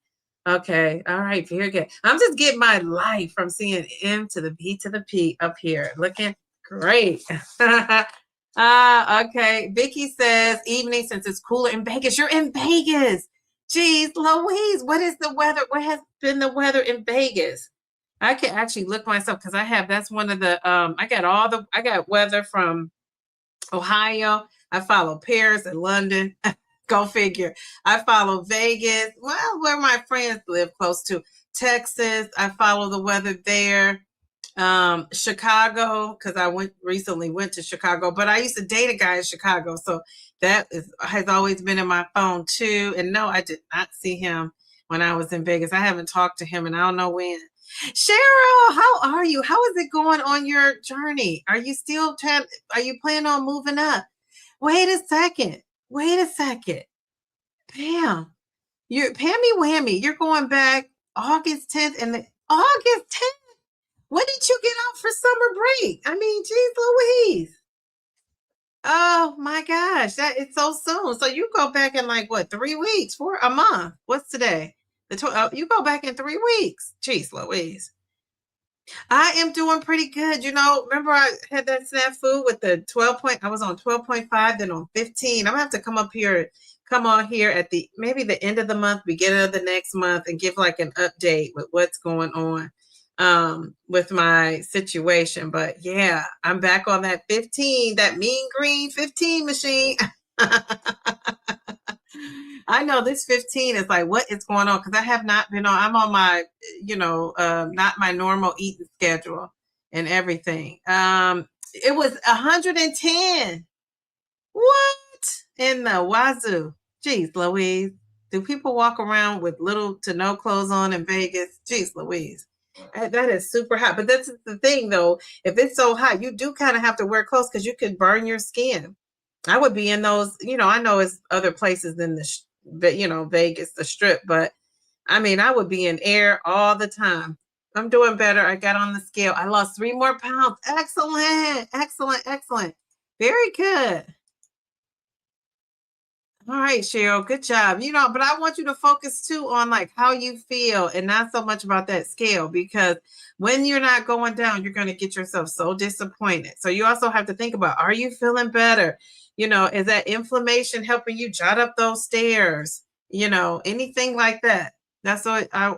Okay. All right. Very good. I'm just getting my life from seeing M to the B to the P up here. Looking great. Okay. Vicky says evening since it's cooler in Vegas. You're in Vegas. Jeez, Louise, what is the weather? What has been the weather in Vegas? I can actually look myself because that's one of the I got weather from Ohio. I follow Paris and London. Go figure. I follow Vegas. Well, where my friends live close to Texas. I follow the weather there. Chicago, because I recently went to Chicago, but I used to date a guy in Chicago, so has always been in my phone too. And no, I did not see him when I was in Vegas. I haven't talked to him, and I don't know when. Cheryl, how are you? How is it going on your journey? Are you planning on moving up? Wait a second. Pam, Pammy Whammy, you're going back August 10th August 10th. When did you get out for summer break? I mean, geez Louise. Oh my gosh, that is so soon. So you go back in like what, 3 weeks, a month? What's today? You go back in 3 weeks. Jeez Louise. I am doing pretty good. Remember I had that snafu with the 12 point. I was on 12.5, then on 15. I'm gonna have to come on here at maybe the end of the month, beginning of the next month, and give like an update with what's going on with my situation. But yeah, I'm back on that 15, that mean green 15 machine. I know this 15 is like, what is going on? Because I have not been I'm on my, not my normal eating schedule and everything. It was 110. What in the wazoo? Jeez Louise. Do people walk around with little to no clothes on in Vegas? Jeez Louise. That is super hot. But that's the thing, though. If it's so hot, you do kind of have to wear clothes because you could burn your skin. I would be in those, I know it's other places than Vegas, the Strip, but I mean, I would be in air all the time. I'm doing better. I got on the scale. I lost 3 more pounds. Excellent. Very good. All right, Cheryl, good job. But I want you to focus too on like how you feel and not so much about that scale, because when you're not going down, you're going to get yourself so disappointed. So you also have to think about, are you feeling better? Is that inflammation helping you jot up those stairs? Anything like that. That's what I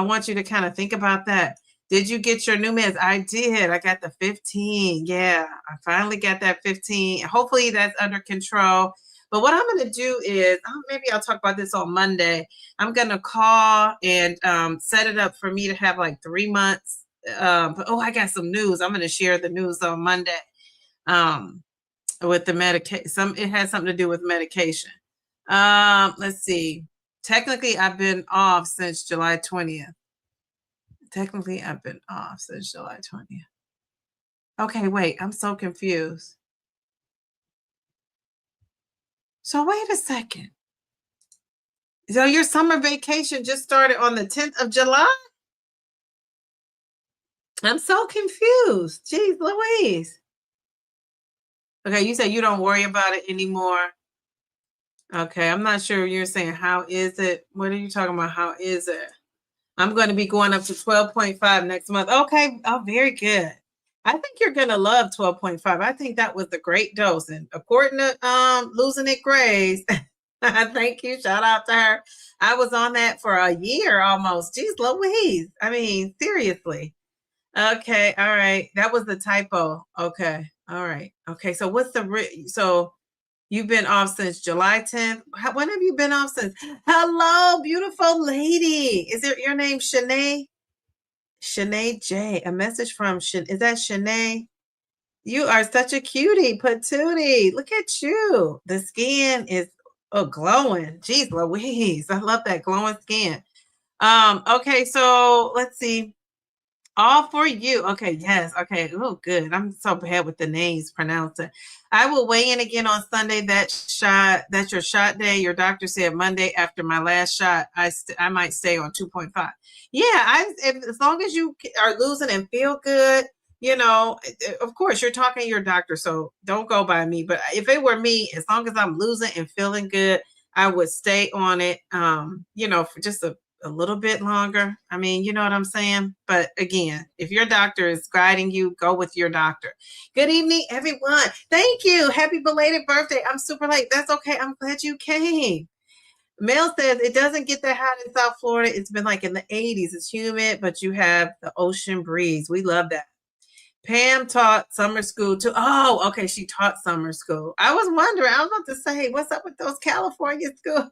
want you to kind of think about that. Did you get your new meds? I did. I got the 15. Yeah, I finally got that 15. Hopefully that's under control. But what I'm going to do is, maybe I'll talk about this on Monday. I'm going to call and set it up for me to have like 3 months. I got some news. I'm going to share the news on Monday with the medication. It has something to do with medication. Let's see. Technically, I've been off since July 20th. Okay, wait. I'm so confused. So wait a second. So your summer vacation just started on the 10th of July? I'm so confused. Jeez Louise. Okay, you said you don't worry about it anymore. Okay, I'm not sure you're saying, how is it? What are you talking about? How is it? I'm going to be going up to 12.5 next month. Okay. Oh, very good. I think you're going to love 12.5. I think that was a great dose. And according to Losing It Grace, thank you. Shout out to her. I was on that for a year almost. Jeez Louise. I mean, seriously. Okay. All right. That was the typo. Okay. All right. Okay. So so you've been off since July 10th. When have you been off since? Hello, beautiful lady. Is it your name, Shanae? Shanae J. A message from is that Shanae? You are such a cutie, patootie. Look at you. The skin is glowing. Jeez Louise. I love that glowing skin. Okay, so let's see. All for you. Okay, yes. Okay. Oh, good. I'm so bad with the names pronouncing. I will weigh in again on Sunday. That's your shot day. Your doctor said Monday after my last shot, I might stay on 2.5. Yeah, as long as you are losing and feel good, of course you're talking to your doctor, so don't go by me. But if it were me, as long as I'm losing and feeling good, I would stay on it, for just a little bit longer. I mean, you know what I'm saying? But again, if your doctor is guiding you, go with your doctor. Good evening, everyone. Thank you. Happy belated birthday. I'm super late. That's okay. I'm glad you came. Mel says it doesn't get that hot in South Florida. It's been like in the 80s. It's humid, but you have the ocean breeze. We love that. Pam taught summer school too. Oh, okay. She taught summer school. I was wondering, I was about to say, what's up with those California schools?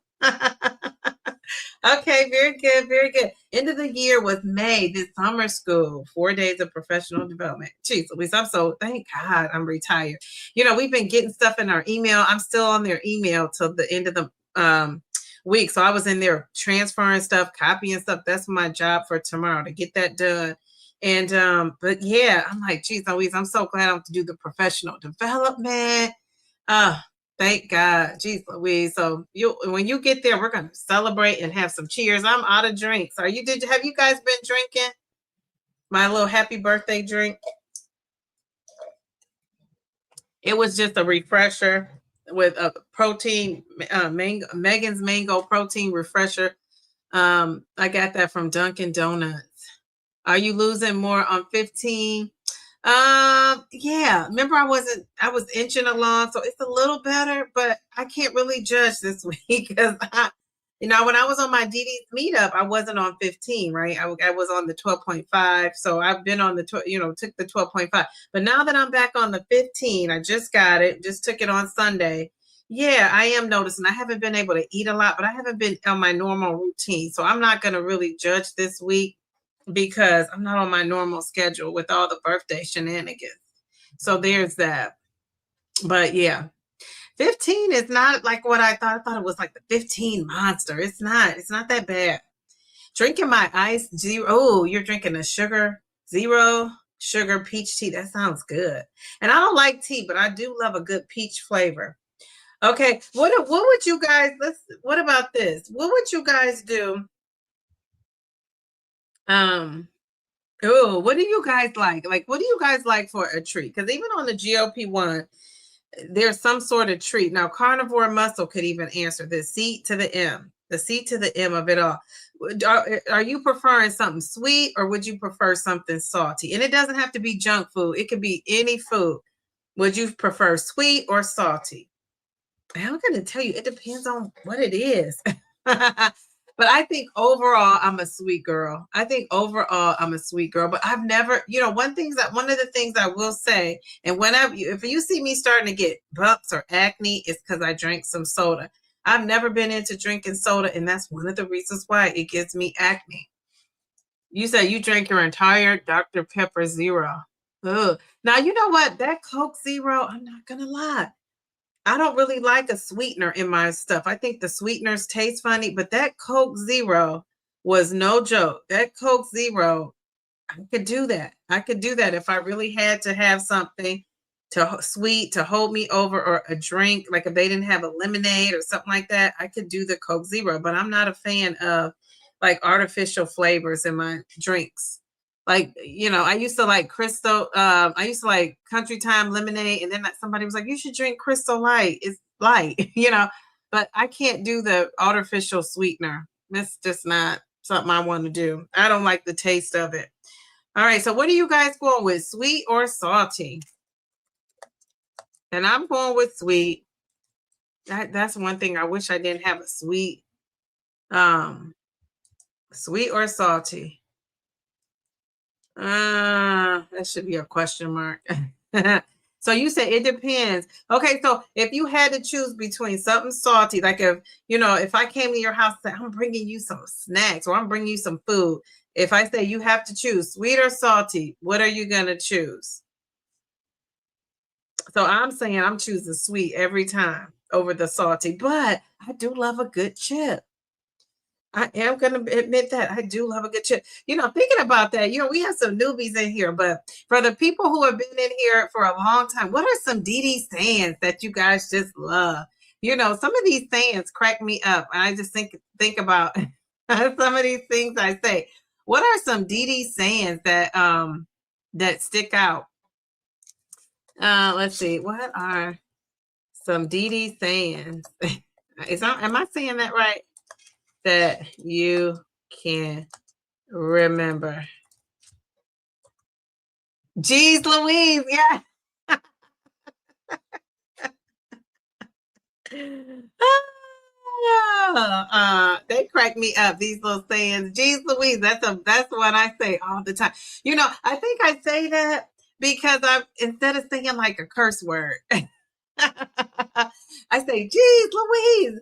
Okay, very good, very good. End of the year was May, this summer school, 4 days of professional development. Jeez Louise, I'm so, thank God I'm retired. We've been getting stuff in our email. I'm still on their email till the end of the week. So I was in there transferring stuff, copying stuff. That's my job for tomorrow, to get that done. And but yeah, I'm like, geez Louise, I'm so glad I have to do the professional development. Thank God. Jeez Louise. So when you get there, we're gonna celebrate and have some cheers. I'm out of drinks. Have you guys been drinking my little happy birthday drink? It was just a refresher with a protein, Megan's mango protein refresher. I got that from Dunkin' Donuts. Are you losing more on 15? Yeah. Remember, I was inching along, so it's a little better, but I can't really judge this week because when I was on my DD's meetup, I wasn't on 15, right? I was on the 12.5. So I've been on the, took the 12.5. But now that I'm back on the 15, I just got it, just took it on Sunday. Yeah, I am noticing I haven't been able to eat a lot, but I haven't been on my normal routine. So I'm not going to really judge this week because I'm not on my normal schedule with all the birthday shenanigans. So there's that. But yeah, 15 is not like what I thought. I thought it was like the 15 monster. It's not that bad. Drinking my ice zero. Oh, you're drinking a zero sugar peach tea. That sounds good. And I don't like tea, but I do love a good peach flavor. Okay. What would you guys, what about this? What would you guys do? Oh, what do you guys like? Like, what do you guys like for a treat? Because even on the GLP-1, there's some sort of treat. Now, carnivore muscle could even answer this. C to the M, the C to the M of it all. Are you preferring something sweet or would you prefer something salty? And it doesn't have to be junk food. It could be any food. Would you prefer sweet or salty? I'm going to tell you, it depends on what it is. But I think overall, I'm a sweet girl. But I've never, one of the things I will say, and if you see me starting to get bumps or acne, it's because I drank some soda. I've never been into drinking soda, and that's one of the reasons why it gives me acne. You said you drank your entire Dr. Pepper Zero. Ugh. Now, you know what? That Coke Zero, I'm not going to lie. I don't really like a sweetener in my stuff. I think the sweeteners taste funny, but that Coke Zero was no joke. That Coke Zero, I could do that. If I really had to have something sweet to hold me over, or a drink, like if they didn't have a lemonade or something like that, I could do the Coke Zero, but I'm not a fan of like artificial flavors in my drinks. Like, I used to like Crystal. I used to like Country Time lemonade, and then somebody was like, "You should drink Crystal Light. It's light," But I can't do the artificial sweetener. That's just not something I want to do. I don't like the taste of it. All right. So, what are you guys going with, sweet or salty? And I'm going with sweet. That's one thing I wish I didn't have a sweet. Sweet or salty? That should be a question mark. So you said it depends. Okay, so if you had to choose between something salty, like if I came to your house and said, I'm bringing you some snacks or I'm bringing you some food, if I say you have to choose sweet or salty, what are you going to choose? So I'm saying I'm choosing sweet every time over the salty, but I do love a good chip. I am going to admit that I do love a good chip. Thinking about that, we have some newbies in here, but for the people who have been in here for a long time, what are some DD sayings that you guys just love? Some of these sayings crack me up. And I just think about some of these things I say. What are some DD sayings that stick out? Let's see. What are some DD sayings? Am I saying that right? That you can remember. Jeez Louise, yeah. They crack me up, these little sayings. Jeez Louise, that's what I say all the time. I think I say that because instead of saying like a curse word. I say, geez, Louise.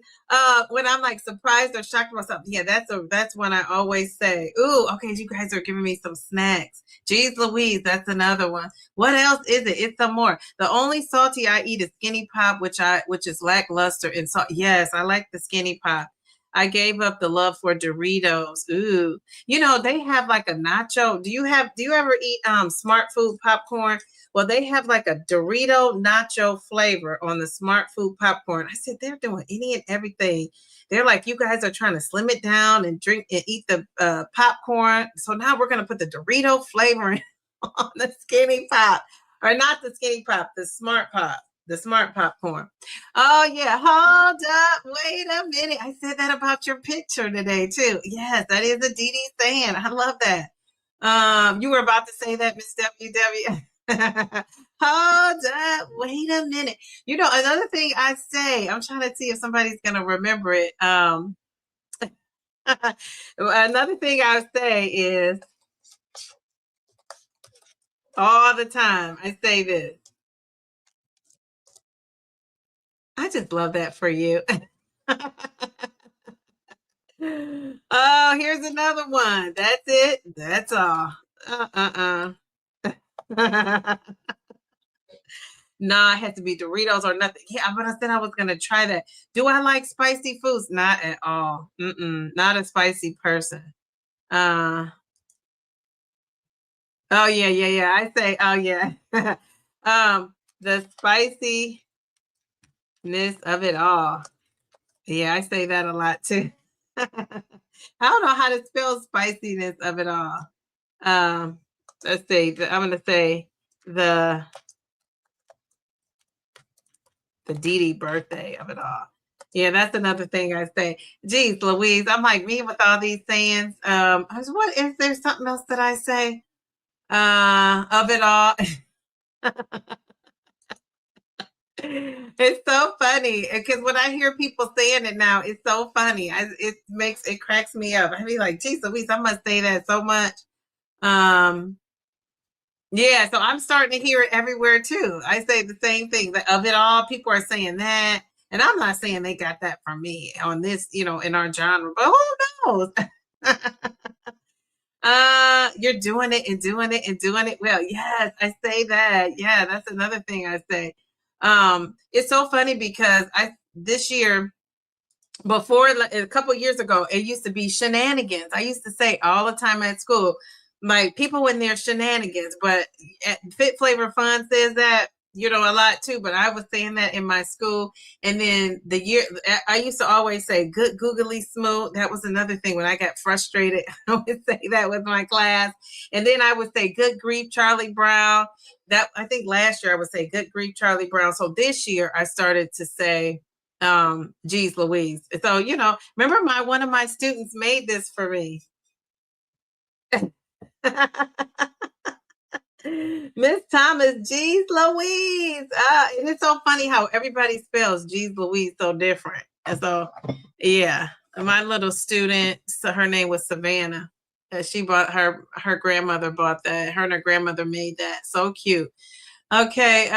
When I'm like surprised or shocked about something, yeah, that's when I always say, ooh, okay, you guys are giving me some snacks. Geez, Louise, that's another one. What else is it? It's some more. The only salty I eat is Skinny Pop, which is lackluster in salt. Yes, I like the Skinny Pop. I gave up the love for Doritos. Ooh, they have like a nacho. Do you ever eat Smart Food popcorn? Well, they have like a Dorito nacho flavor on the Smart Food popcorn. I said, they're doing any and everything. They're like, you guys are trying to slim it down and drink and eat the popcorn. So now we're going to put the Dorito flavor on the Skinny Pop. Or not the Skinny Pop, the Smart Pop. The Smart Popcorn. Oh, yeah. Hold up. Wait a minute. I said that about your picture today, too. Yes, that is a Dee Dee saying. I love that. You were about to say that, Miss WW. Hold up. Wait a minute. Another thing I say, I'm trying to see if somebody's going to remember it. Another thing I say is all the time, I say this. I just love that for you. Oh, here's another one. That's it. That's all. Nah, it had to be Doritos or nothing. Yeah, but I said I was gonna try that. Do I like spicy foods? Not at all. Not a spicy person. Oh yeah. I say, oh yeah. The spiciness of it all. Yeah, I say that a lot too. I don't know how to spell spiciness of it all. Let's see. I'm gonna say the Dee Dee birthday of it all. Yeah, that's another thing I say. Geez, Louise, I'm like me with all these sayings. What is there something else that I say? Of it all. It's so funny because when I hear people saying it now, it's so funny. It cracks me up. I be like, geez, Louise, I must say that so much. Yeah, so I'm starting to hear it everywhere too. I say the same thing. Of it all, people are saying that. And I'm not saying they got that from me on this, in our genre, but who knows? You're doing it and doing it and doing it well. Yes, I say that. Yeah, that's another thing I say. It's so funny because this year, before a couple years ago, it used to be shenanigans. I used to say all the time at school, like people in their shenanigans, but Fit Flavor Fun says that, a lot too, but I was saying that in my school. And then I used to always say good googly smooth. That was another thing when I got frustrated. I would say that with my class. And then I would say good grief, Charlie Brown. That I think last year I would say good grief, Charlie Brown. So this year I started to say, geez Louise. So, remember one of my students made this for me. Miss Thomas, geez Louise. And it's so funny how everybody spells geez Louise so different. And so, yeah, my little student, so her name was Savannah. She bought her grandmother bought that. Her and her grandmother made that. So cute. Okay,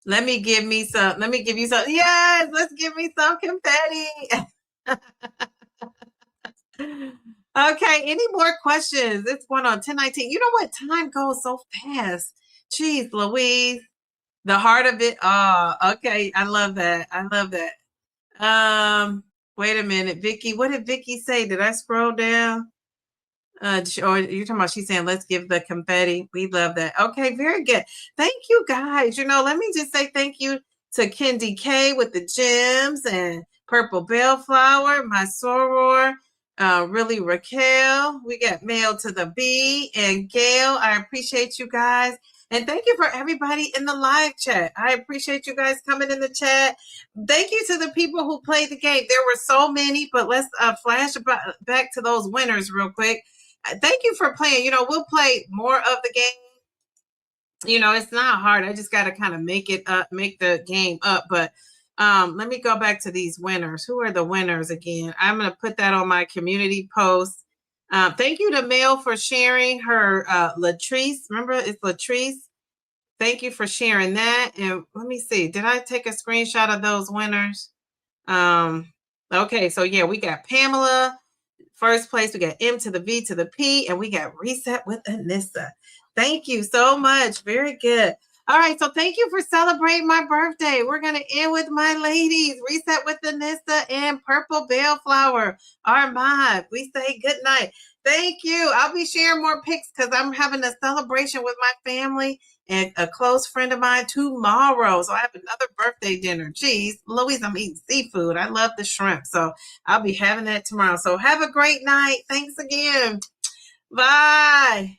let me give you some. Yes, let's give me some confetti. Okay, any more questions? It's going on 10:19. You know what? Time goes so fast. Jeez, Louise. The heart of it. Oh, okay. I love that. I love that. Wait a minute, Vicky. What did Vicky say? Did I scroll down? Or you're talking about she's saying let's give the confetti. We love that. Okay, very good. Thank you guys. Let me just say thank you to Kendi K with the gems and Purple Bellflower, my soror, really Raquel. We got Mail to the B and Gail. I appreciate you guys. And thank you for everybody in the live chat. I appreciate you guys coming in the chat. Thank you to the people who played the game. There were so many, but let's flash back to those winners real quick. Thank you for playing. You know, we'll play more of the game. You know, it's not hard. I just got to kind of make it up, make the game up. But let me go back to these winners. Who are the winners again? I'm going to put that on my community post. Thank you to Mel for sharing her Latrice. Remember, it's Latrice. Thank you for sharing that. And let me see. Did I take a screenshot of those winners? Okay, so yeah, we got Pamela. First place, we got M to the V to the P, and we got Reset with Anissa. Thank you so much. Very good. All right, so thank you for celebrating my birthday. We're going to end with my ladies, Reset with Anissa and Purple Bellflower, Armand. We say good night. Thank you. I'll be sharing more pics because I'm having a celebration with my family and a close friend of mine tomorrow. So I have another birthday dinner. Geez, Louise, I'm eating seafood. I love the shrimp. So I'll be having that tomorrow. So have a great night. Thanks again. Bye.